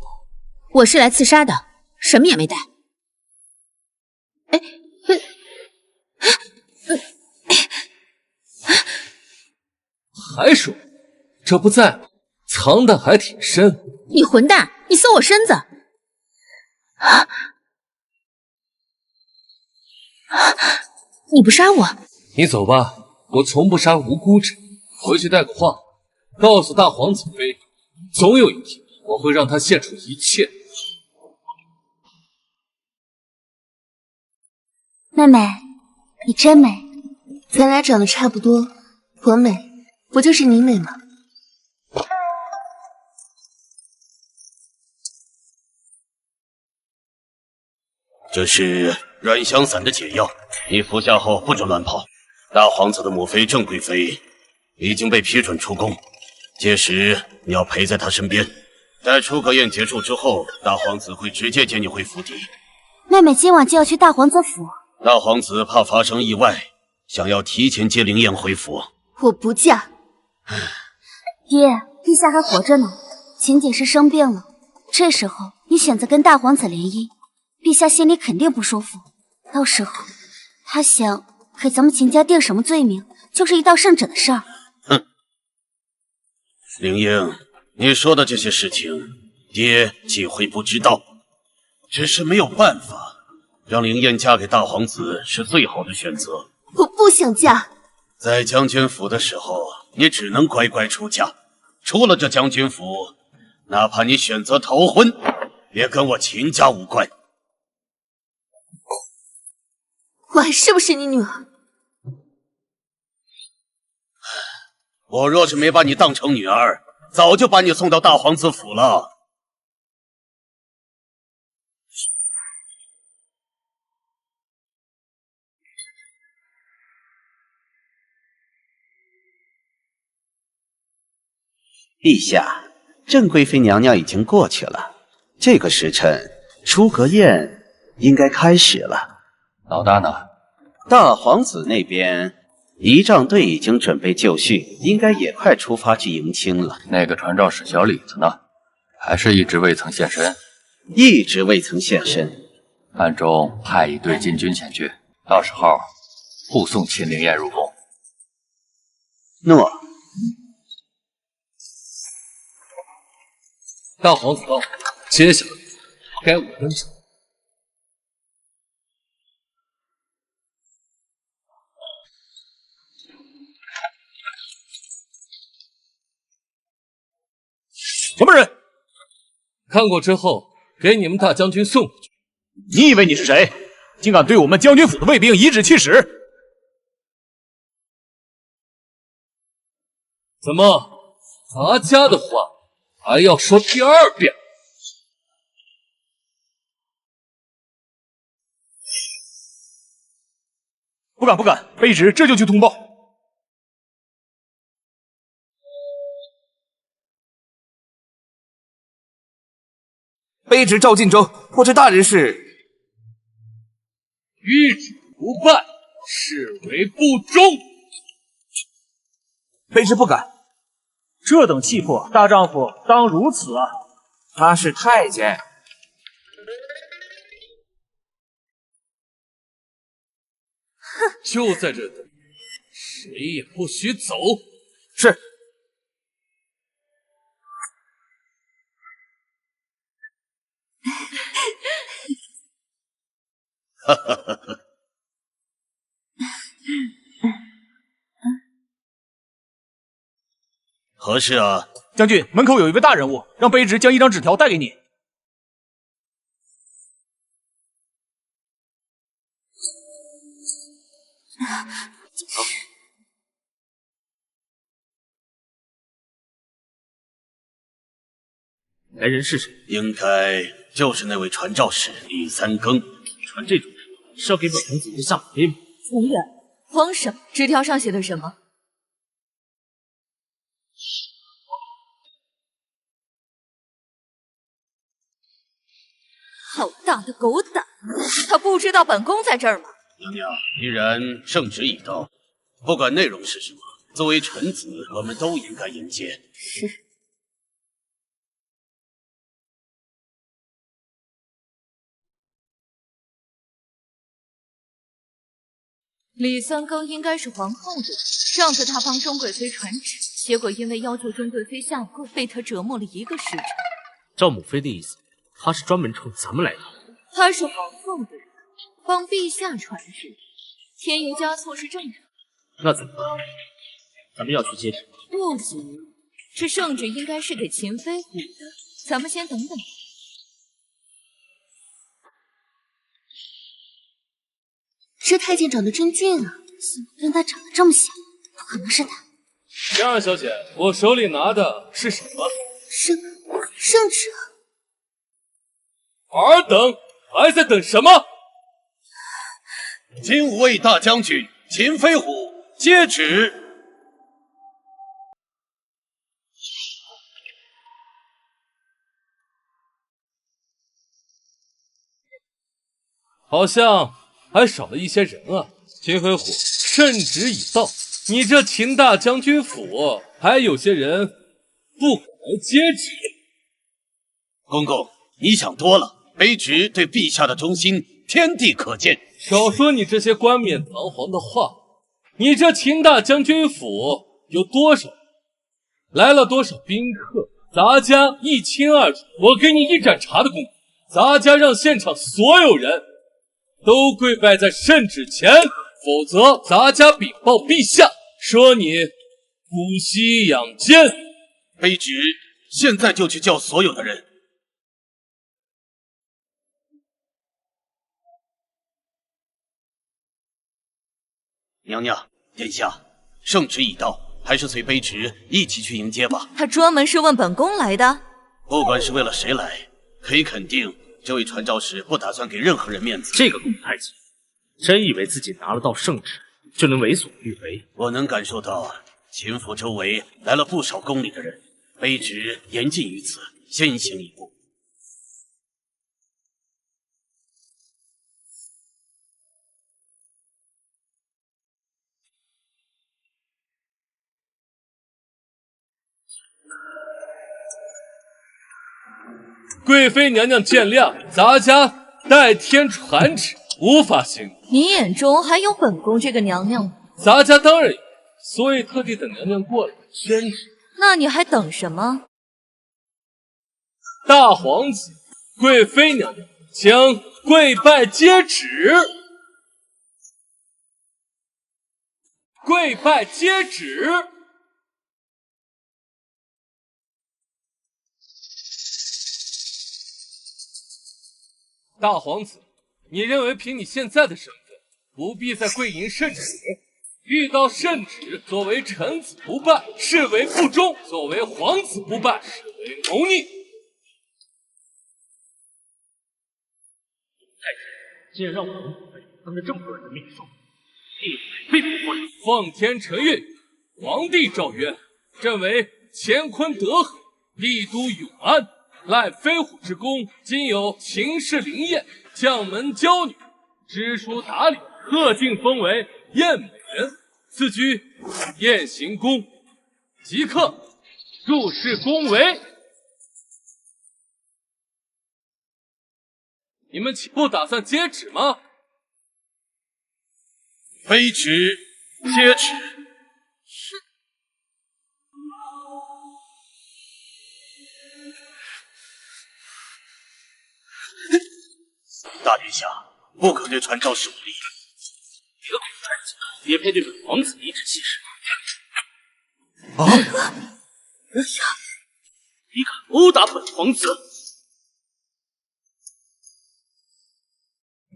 我是来刺杀的，什么也没带。还说这不在吗？藏的还挺深。你混蛋！你搜我身子！你不杀我？你走吧，我从不杀无辜者。回去带个话，告诉大皇子妃，总有一天我会让她献出一切。妹妹，你真美。咱俩长得差不多，我美，不就是你美吗？这是软香散的解药，你服下后不准乱跑。大皇子的母妃郑贵妃已经被批准出宫，届时你要陪在她身边。待出阁宴结束之后，大皇子会直接接你回府邸。妹妹今晚就要去大皇子府。大皇子怕发生意外，想要提前接灵燕回府。我不嫁。爹，陛下还活着呢，秦锦是生病了，这时候你选择跟大皇子联姻，陛下心里肯定不舒服。到时候他想给咱们秦家定什么罪名，就是一道圣旨的事儿。哼，灵英，你说的这些事情，爹既会不知道，只是没有办法。让灵燕嫁给大皇子是最好的选择。我不想嫁。在将军府的时候，你只能乖乖出嫁。出了这将军府，哪怕你选择逃婚，也跟我秦家无关。我还是不是你女儿？我若是没把你当成女儿，早就把你送到大皇子府了。陛下，郑贵妃娘娘已经过去了，这个时辰出阁宴应该开始了。老大呢？大皇子那边仪仗队已经准备就绪，应该也快出发去迎亲了。那个传召使小李子呢？还是一直未曾现身？一直未曾现身。暗中派一队禁军前去，到时候护送秦灵燕入宫。诺。大皇子到，接下来该我登场。什么人？看过之后，给你们大将军送回去。你以为你是谁？竟敢对我们将军府的卫兵颐指气使？怎么，咱家的话还要说第二遍？不敢不敢，卑职这就去通报。卑职赵晋州，不知大人是？谕旨不办，视为不忠。卑职不敢。这等气魄，大丈夫当如此啊！他是太监。哼，就在这等，谁也不许走。是。哈哈哈哈。何事啊？将军，门口有一位大人物，让卑职将一张纸条带给你。来人是谁？应该就是那位传诏使李三更。传这种旨是要给本公子一个下马威吗？从远，慌什么？纸条上写的什么？好大的狗胆！他不知道本宫在这儿吗？娘娘，既然圣旨已到，不管内容是什么，作为臣子，我们都应该迎接。是。李三更应该是皇后的人，上次他帮钟贵妃传旨，结果因为要求钟贵妃下跪，被他折磨了1个时辰。赵母妃的意思，她是专门冲咱们来的。她是皇后的人，帮陛下传旨，添油加醋是正常。那怎么办？咱们要去接旨。不急，这圣旨应该是给秦飞虎的，咱们先等等。这太监长得真俊啊，怎么跟他长得这么像？不可能是他。江二小姐，我手里拿的是什么？圣旨。尔等还在等什么？金吾卫大将军秦飞虎接旨。好像还少了一些人啊。秦飞虎，圣旨已到，你这秦大将军府还有些人不肯来接旨。公公，你想多了。卑职对陛下的忠心，天地可见。少说你这些冠冕堂皇的话。你这秦大将军府有多少？来了多少宾客？咱家一清二楚。我给你一盏茶的功夫，咱家让现场所有人都跪拜在圣旨前，否则咱家禀报陛下，说你姑息养奸。卑职现在就去叫所有的人。娘娘，殿下，圣旨已到，还是随卑职一起去迎接吧。他专门是问本宫来的？不管是为了谁来，可以肯定，这位传诏使不打算给任何人面子。这个狗太监，真以为自己拿了道圣旨就能为所欲为？我能感受到秦府周围来了不少宫里的人，卑职言尽于此，先行一步。贵妃娘娘见谅，咱家代天传旨，无法行。你眼中还有本宫这个娘娘吗？咱家当然有，所以特地等娘娘过来宣旨。那你还等什么？大皇子，贵妃娘娘，请跪拜接旨。跪拜接旨。大皇子，你认为凭你现在的身份，不必再跪迎圣旨？遇到圣旨，作为臣子不拜，视为不忠；作为皇子不拜，视为谋逆。太监竟然让我们当着这么多人的面说，必非不欢迎。奉天承运，皇帝诏曰：朕为乾坤德和，帝都永安。赖飞虎之功，今有秦氏灵验，将门娇女，知书达理，贺晋封为燕美人，自居雁行宫。即刻入仕宫闱。你们岂不打算接旨吗？卑职接旨。大殿下，不可对传诏使无礼。别狗崽子，也配对本皇子颐指气使？啊！你敢殴打本皇子？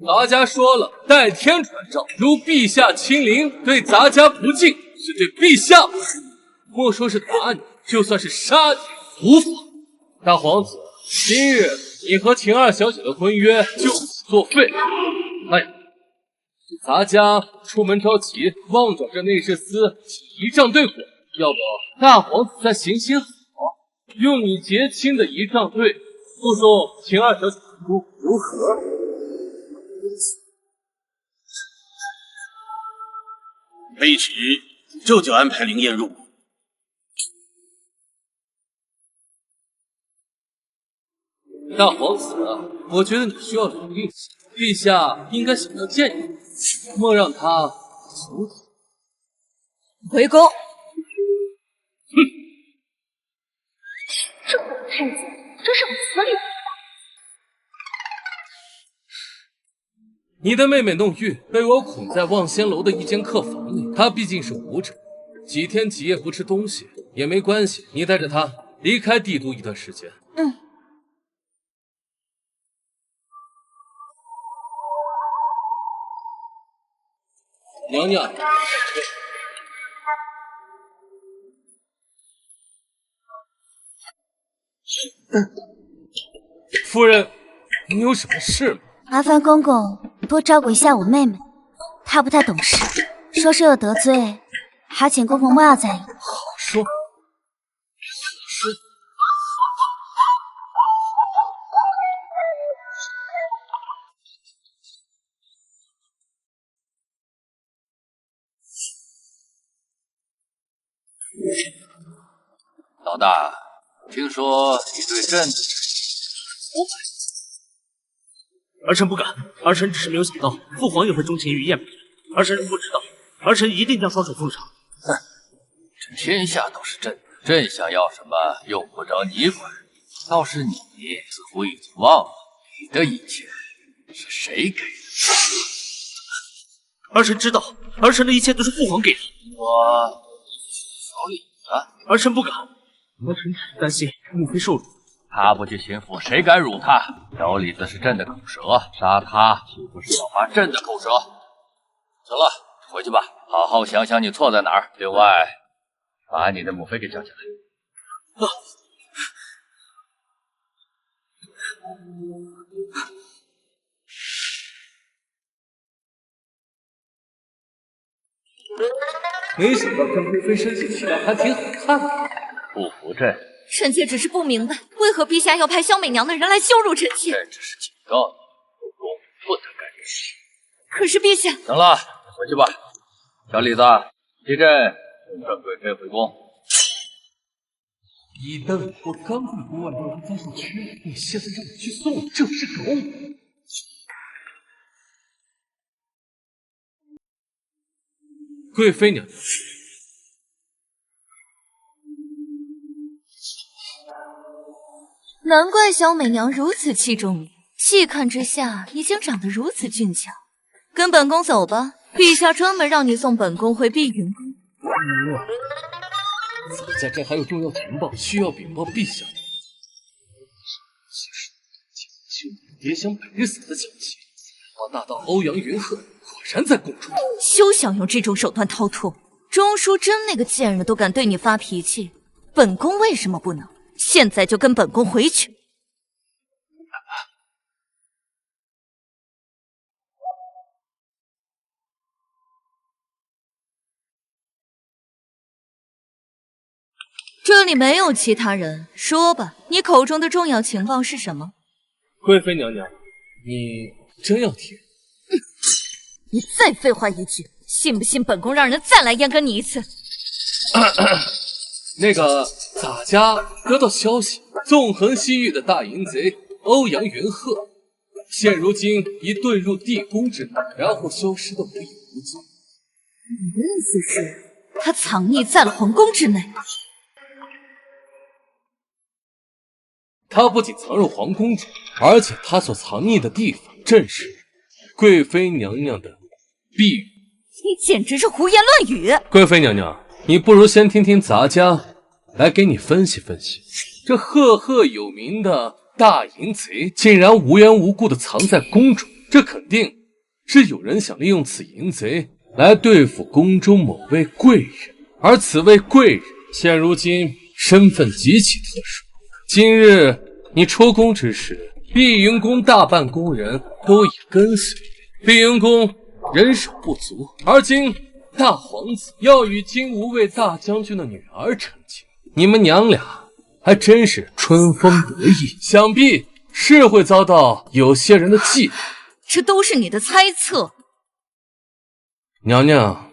咱家说了，代天传诏，如陛下亲临，对咱家不敬，是对陛下不敬。莫说是打你，就算是杀你，无妨。大皇子，今日你和秦二小姐的婚约就此作废。哎呀，咱家出门着急，忘找这内侍司请仪仗队伙，要不大皇子再行行好，用你结亲的仪仗队护送秦二小姐出，如何？卑职这就安排灵燕入伍。大皇子，我觉得你需要留意一下，陛下应该想要见你，莫让他阻止。回宫。哼，这个太子真是往死里。你的妹妹弄玉被我捆在望仙楼的一间客房里，她毕竟是武者，几天几夜不吃东西也没关系。你带着她离开帝都一段时间。娘娘，夫人，你有什么事吗？麻烦公公多照顾一下我妹妹，她不太懂事，说是又得罪，还请公公莫要在意。好说。老大，听说你对朕的儿臣不敢，儿臣只是没有想到父皇也会钟情于燕嫔，儿臣不知道，儿臣一定将双手奉上。这天下都是朕的，朕想要什么用不着你管。倒是你似乎已经忘了，你的一切是谁给的？儿臣知道，儿臣的一切都是父皇给的。我小李子，儿臣不敢，儿臣只是担心母妃受辱。他不去秦府，谁敢辱他？小李子是朕的口舌，杀他岂不是要拔朕的口舌？行了，回去吧，好好想想你错在哪儿。另外，把你的母妃给叫起来。没想到跟贵妃生起起来还挺好看的。不服朕？臣妾只是不明白，为何陛下要派萧美娘的人来羞辱臣妾？朕只是警告你，后宫不得干这事。可是陛下……行了，回去吧。小李子，替朕送郑贵妃回宫。一灯，我刚从国外让他遭受屈辱，你现在让我去送你，这是狗语。贵妃娘娘，难怪萧美娘如此器重你，细看之下已经长得如此俊俏。跟本宫走吧，陛下专门让你送本宫回碧云宫。咱家这还有重要情报需要禀报陛下。其实，蝶香百日伞的脚气，花大盗欧阳云鹤果然在宫中。休想用这种手段逃脱！钟淑贞那个贱人都敢对你发脾气，本宫为什么不能？现在就跟本宫回去。这里没有其他人，说吧，你口中的重要情报是什么？贵妃娘娘，你真要听？你再废话一句，信不信本宫让人再来阉割你一次？那个咱家得到消息，纵横西域的大淫贼欧阳云鹤，现如今已遁入地宫之内，然后消失的无影无踪。你的意思是，他藏匿在了皇宫之内？他不仅藏入皇宫中，而且他所藏匿的地方正是贵妃娘娘的碧宇。你简直是胡言乱语！贵妃娘娘，你不如先听听咱家来给你分析分析，这赫赫有名的大淫贼竟然无缘无故的藏在宫中，这肯定是有人想利用此淫贼来对付宫中某位贵人，而此位贵人现如今身份极其特殊。今日你出宫之时，碧云宫大半宫人都已跟随，碧云宫人手不足，而今大皇子要与金吾卫大将军的女儿成亲，你们娘俩还真是春风得意，想必是会遭到有些人的忌惮。这都是你的猜测。娘娘，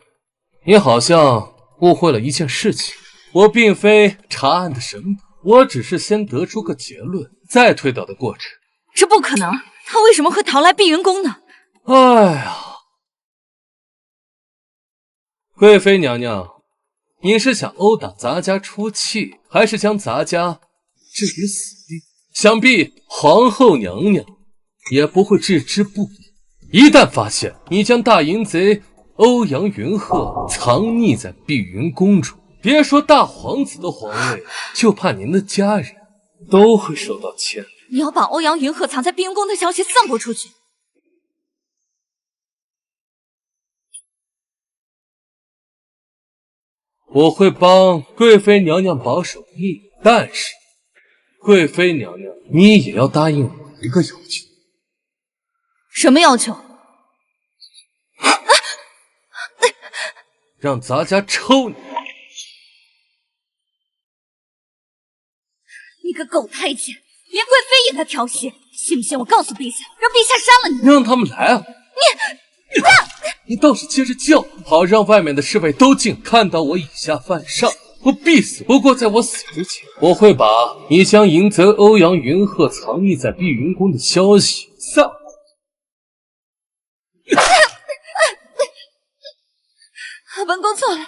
你好像误会了一件事情，我并非查案的神捕，我只是先得出个结论，再推导的过程。这不可能，他为什么会逃来碧云宫呢？哎呀，贵妃娘娘，你是想殴打咱家出气，还是将咱家置于死地？想必皇后娘娘也不会置之不理。一旦发现你将大淫贼欧阳云鹤藏匿在碧云宫中，别说大皇子的皇位，就怕您的家人都会受到牵连。你要把欧阳云鹤藏在碧云宫的消息散播出去。我会帮贵妃娘娘保守秘密，但是贵妃娘娘，你也要答应我一个要求。什么要求？让咱家抽你！你个狗太监，连贵妃也来调戏，信不信我告诉陛下，让陛下杀了你？让他们来啊！你倒是接着叫，好让外面的侍卫都进，看到我以下犯上，我必死。不过在我死之前，我会把你将淫贼欧阳云鹤藏匿在碧云宫的消息散。本宫错了，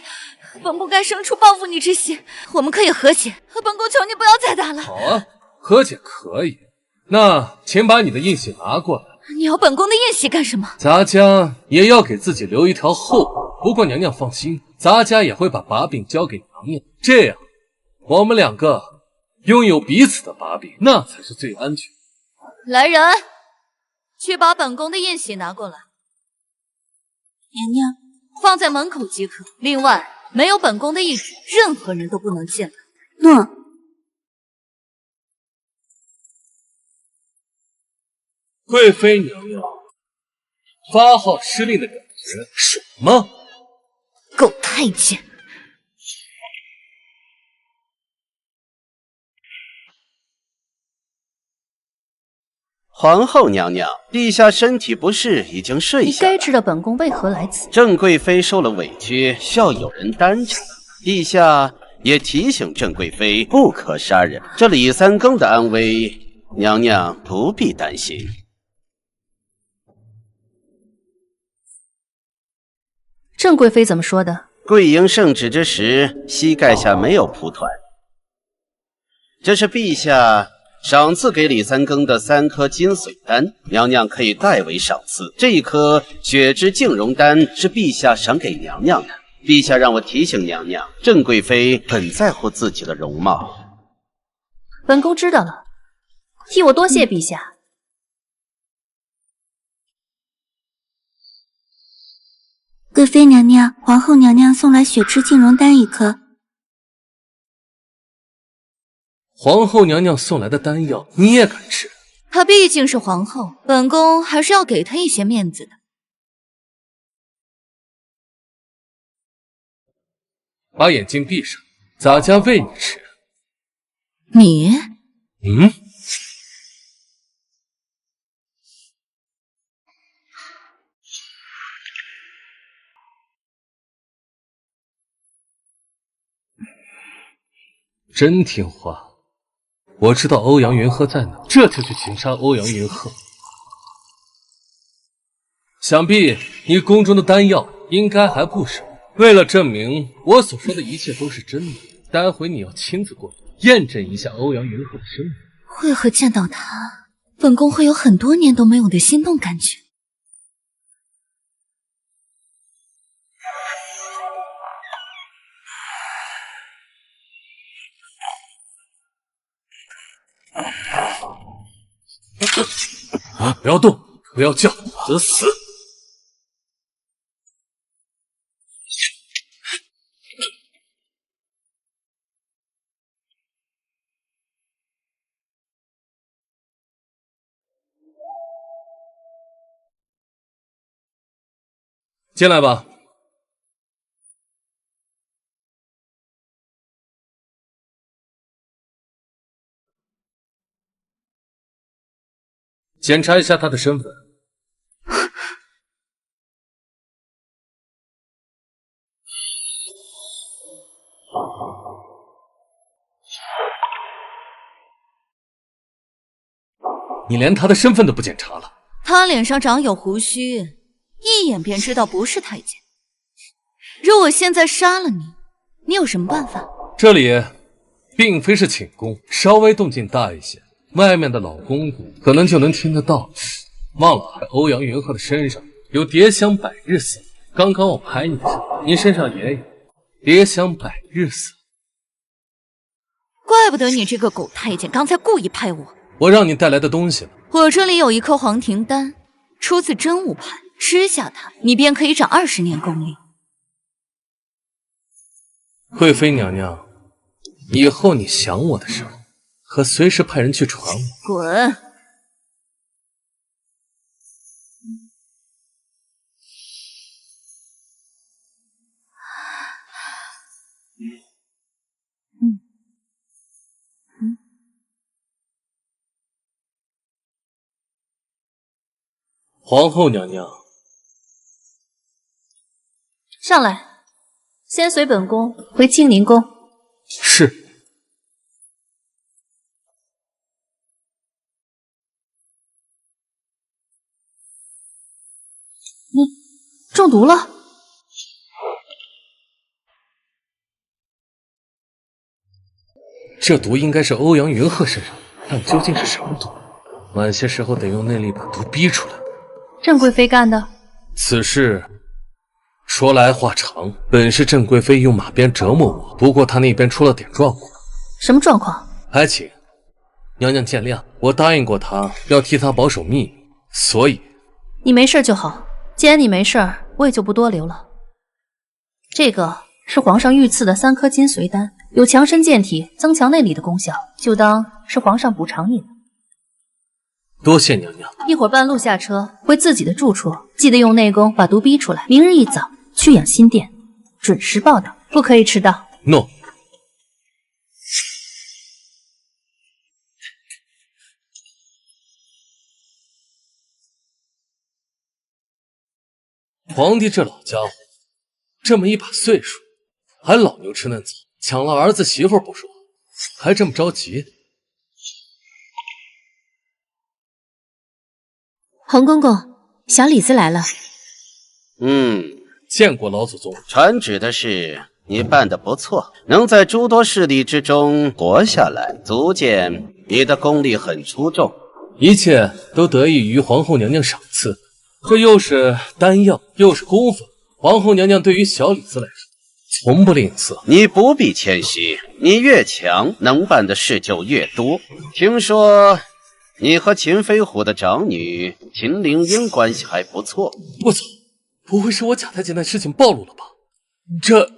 本不该生出报复你之心，我们可以和解。本宫求你不要再打了。好啊，和解可以。那请把你的印玺拿过来。你要本宫的印玺干什么？咱家也要给自己留一条后路。不过娘娘放心，咱家也会把把柄交给娘娘，这样我们两个拥有彼此的把柄，那才是最安全。来人，去把本宫的印玺拿过来。娘娘，放在门口即可。另外，没有本宫的懿旨，任何人都不能进来。诺。贵妃娘娘，发号施令的感觉爽吗？狗太监！皇后娘娘，陛下身体不适，已经睡下。你该知道本宫为何来此。郑贵妃受了委屈，需要有人担着。陛下也提醒郑贵妃不可杀人。这李三更的安危，娘娘不必担心。郑贵妃怎么说的？贵营圣旨之时，膝盖下没有蒲团。这是陛下赏赐给李三更的3颗金髓丹，娘娘可以代为赏赐。这一颗血之净容丹是陛下赏给娘娘的。陛下让我提醒娘娘，郑贵妃很在乎自己的容貌。本宫知道了，替我多谢陛下。贵妃娘娘，皇后娘娘送来血之净容丹1颗。皇后娘娘送来的丹药，你也敢吃？她毕竟是皇后，本宫还是要给她一些面子的。把眼睛闭上，咱家喂你吃。你？真听话。我知道欧阳云鹤在哪，这就去擒杀欧阳云鹤。想必你宫中的丹药应该还不少。为了证明我所说的一切都是真的，待会你要亲自过来验证一下欧阳云鹤的身份。为何见到他，本宫会有很多年都没有的心动感觉？不要动，不要叫我的死！进来吧。检查一下他的身份。你连他的身份都不检查了？他脸上长有胡须，一眼便知道不是太监。若我现在杀了你，你有什么办法？这里并非是寝宫，稍微动静大一些，外面的老公公可能就能听得到。忘了，欧阳云鹤的身上有蝶香百日色，刚刚我拍你时，你身上也有蝶香百日色。怪不得你这个狗太监刚才故意拍我。我让你带来的东西呢？我这里有一颗黄庭丹，出自真武派，吃下它，你便可以长20年功力。贵妃娘娘，以后你想我的时候，可随时派人去传我。滚！皇后娘娘，上来，先随本宫回清宁宫。是。你中毒了？这毒应该是欧阳云鹤身上，但究竟是什么毒？晚些时候得用内力把毒逼出来。郑贵妃干的。此事说来话长，本是郑贵妃用马鞭折磨我，不过她那边出了点状况。什么状况？还请娘娘见谅，我答应过她要替她保守秘密，所以你没事就好。既然你没事，我也就不多留了。这个是皇上御赐的3颗金髓丹，有强身健体、增强内力的功效，就当是皇上补偿你的。多谢娘娘。一会儿半路下车回自己的住处，记得用内功把毒逼出来。明日一早去养心殿，准时报到，不可以迟到。诺。皇帝这老家伙，这么一把岁数，还老牛吃嫩草，抢了儿子媳妇不说，还这么着急。洪公公，小李子来了。见过老祖宗。传旨的是你办得不错，能在诸多势力之中活下来，足见你的功力很出众。一切都得益于皇后娘娘赏赐，这又是丹药，又是功夫。皇后娘娘对于小李子来说，从不吝啬。你不必谦虚，你越强，能办的事就越多。听说你和秦飞虎的长女秦灵英关系还不错。我操，不会是我假太监的事情暴露了吧？这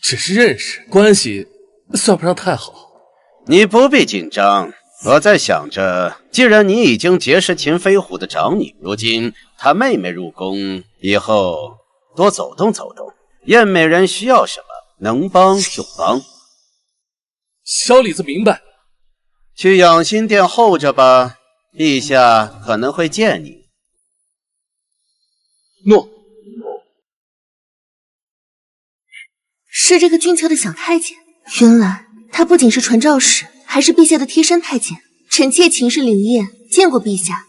只是认识，关系算不上太好。你不必紧张，我在想着，既然你已经结识秦飞虎的长女，如今她妹妹入宫，以后多走动走动，燕美人需要什么，能帮就帮。小李子明白。去养心殿候着吧，陛下可能会见你。诺。是这个俊俏的小太监，原来他不仅是传诏使，还是陛下的贴身太监。臣妾秦氏灵燕，见过陛下。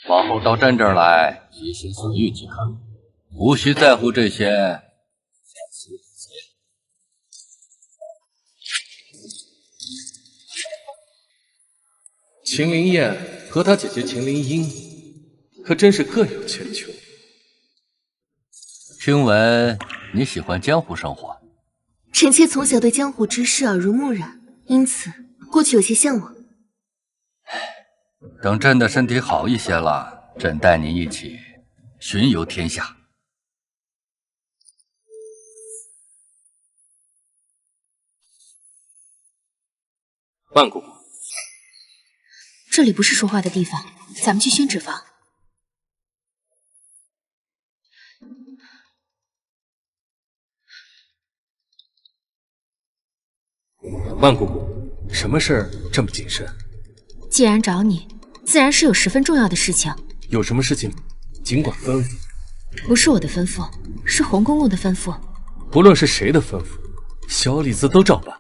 往后到朕这儿来，即心所欲即可，无需在乎这些。秦灵燕和她姐姐秦灵英，可真是各有千秋。听闻你喜欢江湖生活，臣妾从小对江湖之事耳濡目染，因此过去有些向往。等朕的身体好一些了，朕带你一起巡游天下。万姑姑，这里不是说话的地方，咱们去宣旨房。万姑姑，什么事儿这么谨慎？既然找你，自然是有十分重要的事情。有什么事情，尽管吩咐。不是我的吩咐，是洪公公的吩咐。不论是谁的吩咐，小李子都照办。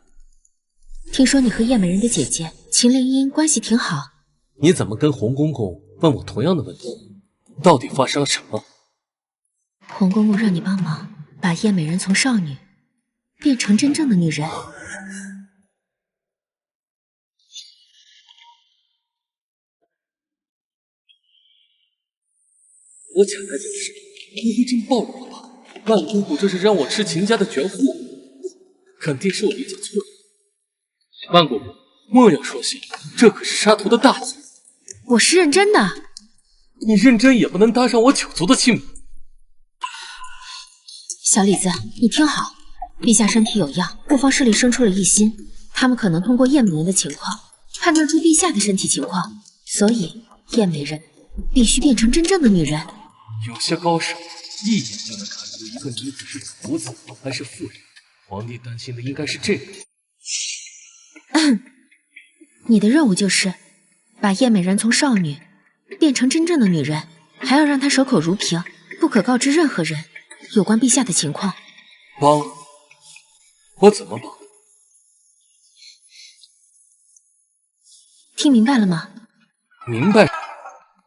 听说你和叶美人的姐姐秦灵英关系挺好。你怎么跟洪公公问我同样的问题？到底发生了什么？洪公公让你帮忙，把叶美人从少女变成真正的女人。我抢太监的事，你一真暴露了吧？万姑姑这是让我吃秦家的绝户，肯定是我理解错了。万姑姑，莫要说笑，这可是杀头的大忌。我是认真的。你认真也不能搭上我九族的性命。小李子，你听好，陛下身体有恙，不妨势力生出了异心，他们可能通过叶美人的情况判断出陛下的身体情况，所以叶美人必须变成真正的女人。有些高手一眼就能看出一个女子是仆子还是妇人。皇帝担心的应该是这个。你的任务就是把叶美人从少女变成真正的女人，还要让她守口如瓶，不可告知任何人有关陛下的情况。帮？我怎么帮？听明白了吗？明白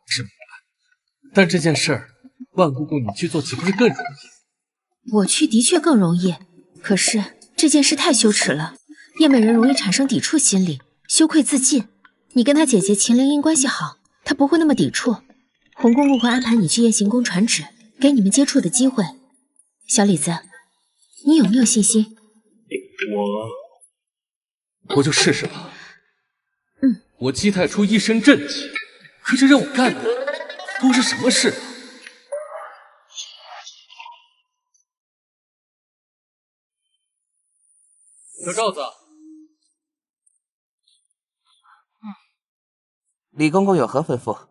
是明白，但这件事儿，万姑姑你去做岂不是更容易？我去的确更容易，可是这件事太羞耻了，叶美人容易产生抵触心理，羞愧自尽。你跟她姐姐秦灵英关系好，她不会那么抵触。洪公公会安排你去雁行宫传旨，给你们接触的机会。小李子，你有没有信心？我就试试吧。我姬太初一身正气，可这让我干的都是什么事啊？小赵子，李公公有何吩咐？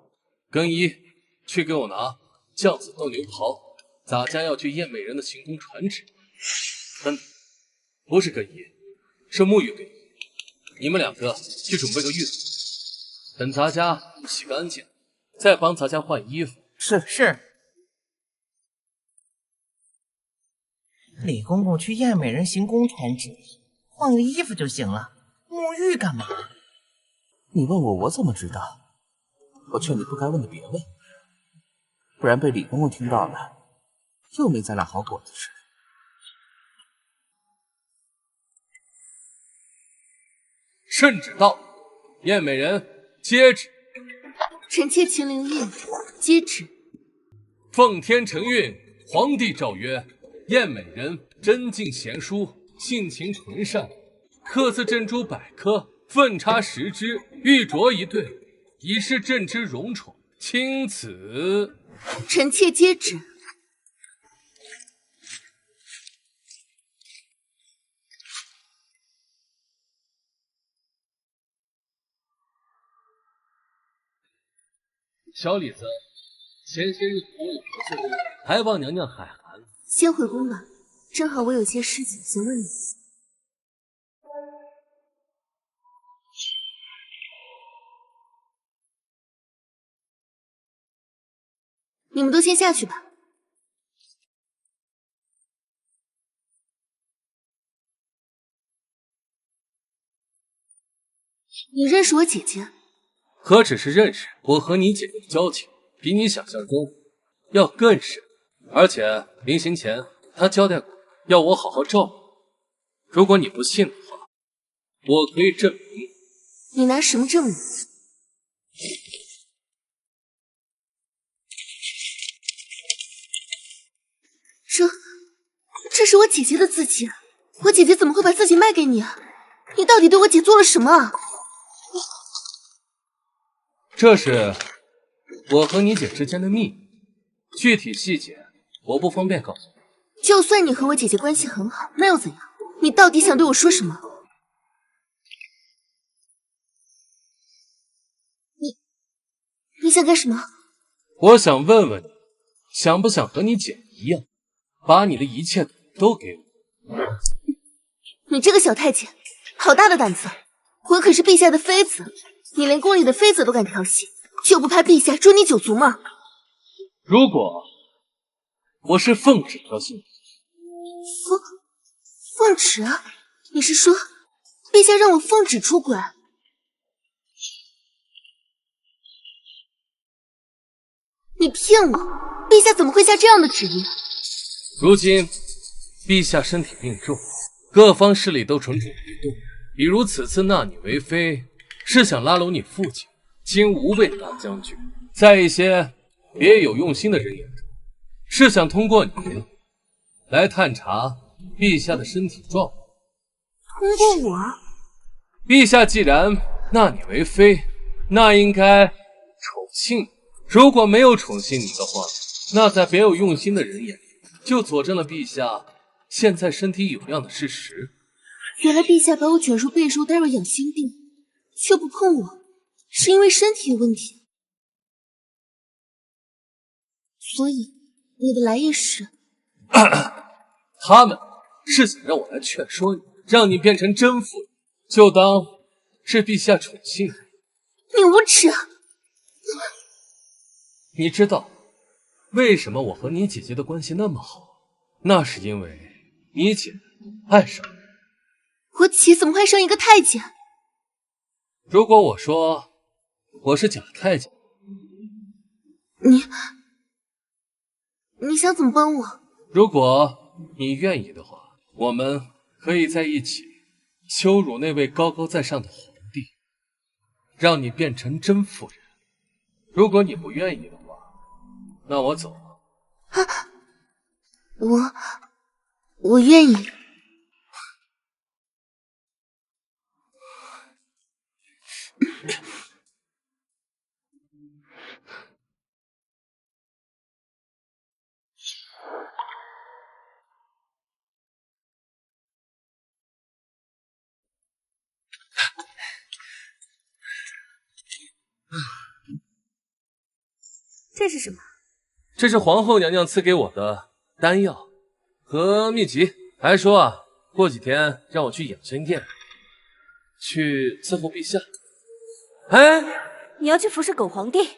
更衣，去给我拿酱紫斗牛袍。洒家要去燕美人的行宫传旨。等等，不是更衣，是沐浴更衣。你们两个去准备个浴桶，等咱家洗干净，再帮咱家换衣服。是。李公公去燕美人行宫传旨，换个衣服就行了，沐浴干嘛？你问我，我怎么知道？我劝你不该问的别问，不然被李公公听到了，又没咱俩好果子吃。圣旨到，燕美人接旨。臣妾秦灵英接旨。奉天承运，皇帝诏曰：燕美人真静贤淑，性情纯善，刻字珍珠100颗，粪插10只，玉镯1对，以示朕之荣宠。钦此。臣妾接旨。小李子，前些日子我有咳嗽，还望娘娘海涵。先回宫吧，正好我有些事情想问你。你们都先下去吧。你认识我姐姐？何止是认识，我和你姐姐的交情比你想象中要更深，而且临行前她交代过要我好好照顾你。如果你不信的话，我可以证明。你拿什么证明？这是我姐姐的字迹。我姐姐怎么会把自己卖给你啊？你到底对我姐做了什么啊？这是我和你姐之间的秘密，具体细节我不方便告诉你。就算你和我姐姐关系很好，那又怎样？你到底想对我说什么？你想干什么？我想问问你，想不想和你姐一样，把你的一切都给我？你这个小太监，好大的胆子！我可是陛下的妃子，你连宫里的妃子都敢调戏，就不怕陛下诛你九族吗？如果我是奉旨调戏你，奉旨啊？你是说陛下让我奉旨出轨？你骗我！陛下怎么会下这样的旨意？如今陛下身体病重，各方势力都蠢蠢欲动。比如此次纳你为妃，是想拉拢你父亲金吾卫大将军，在一些别有用心的人眼中，是想通过你来探查陛下的身体状况。通过我？陛下既然纳你为妃，那应该宠幸你。如果没有宠幸你的话，那在别有用心的人眼里，就佐证了陛下现在身体有恙的事实。原来陛下把我卷入被褥，带入养心殿，却不碰我，是因为身体有问题。所以你的来意是？他们是想让我来劝说你，让你变成真妇人，就当是陛下宠幸你。你无耻啊！你知道为什么我和你姐姐的关系那么好？那是因为你姐爱上我。我姐怎么会爱上一个太监？如果我说我是假太监，你想怎么帮我？如果你愿意的话，我们可以在一起羞辱那位高高在上的皇帝，让你变成真妇人。如果你不愿意的话，那我走了。我愿意。这是什么？这是皇后娘娘赐给我的丹药和秘籍，还说啊，过几天让我去养心殿去伺候陛下。哎，你要去服侍狗皇帝？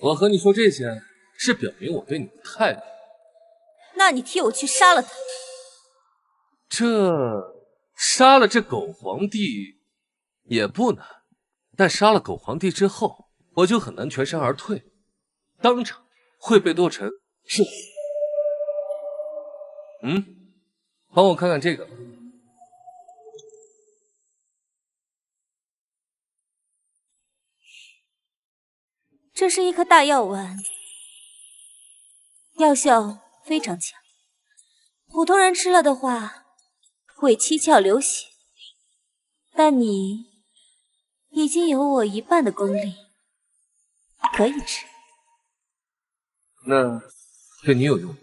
我和你说这些是表明我对你的态度。那你替我去杀了他。杀了这狗皇帝也不难，但杀了狗皇帝之后，我就很难全身而退，当场会被剁成肉。帮我看看这个。这是一颗大药丸，药效非常强，普通人吃了的话会七窍流血，但你已经有我一半的功力，可以吃。那对你有用？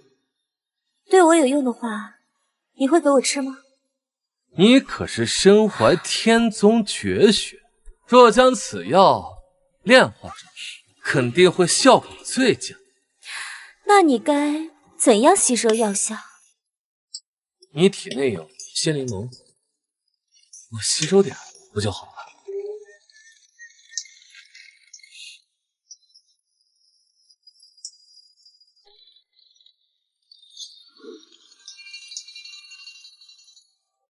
对我有用的话，你会给我吃吗？你可是身怀天宗绝学，若将此药炼化上去，肯定会效果最佳。那你该怎样吸收药效？你体内有仙灵脓，我吸收点不就好了？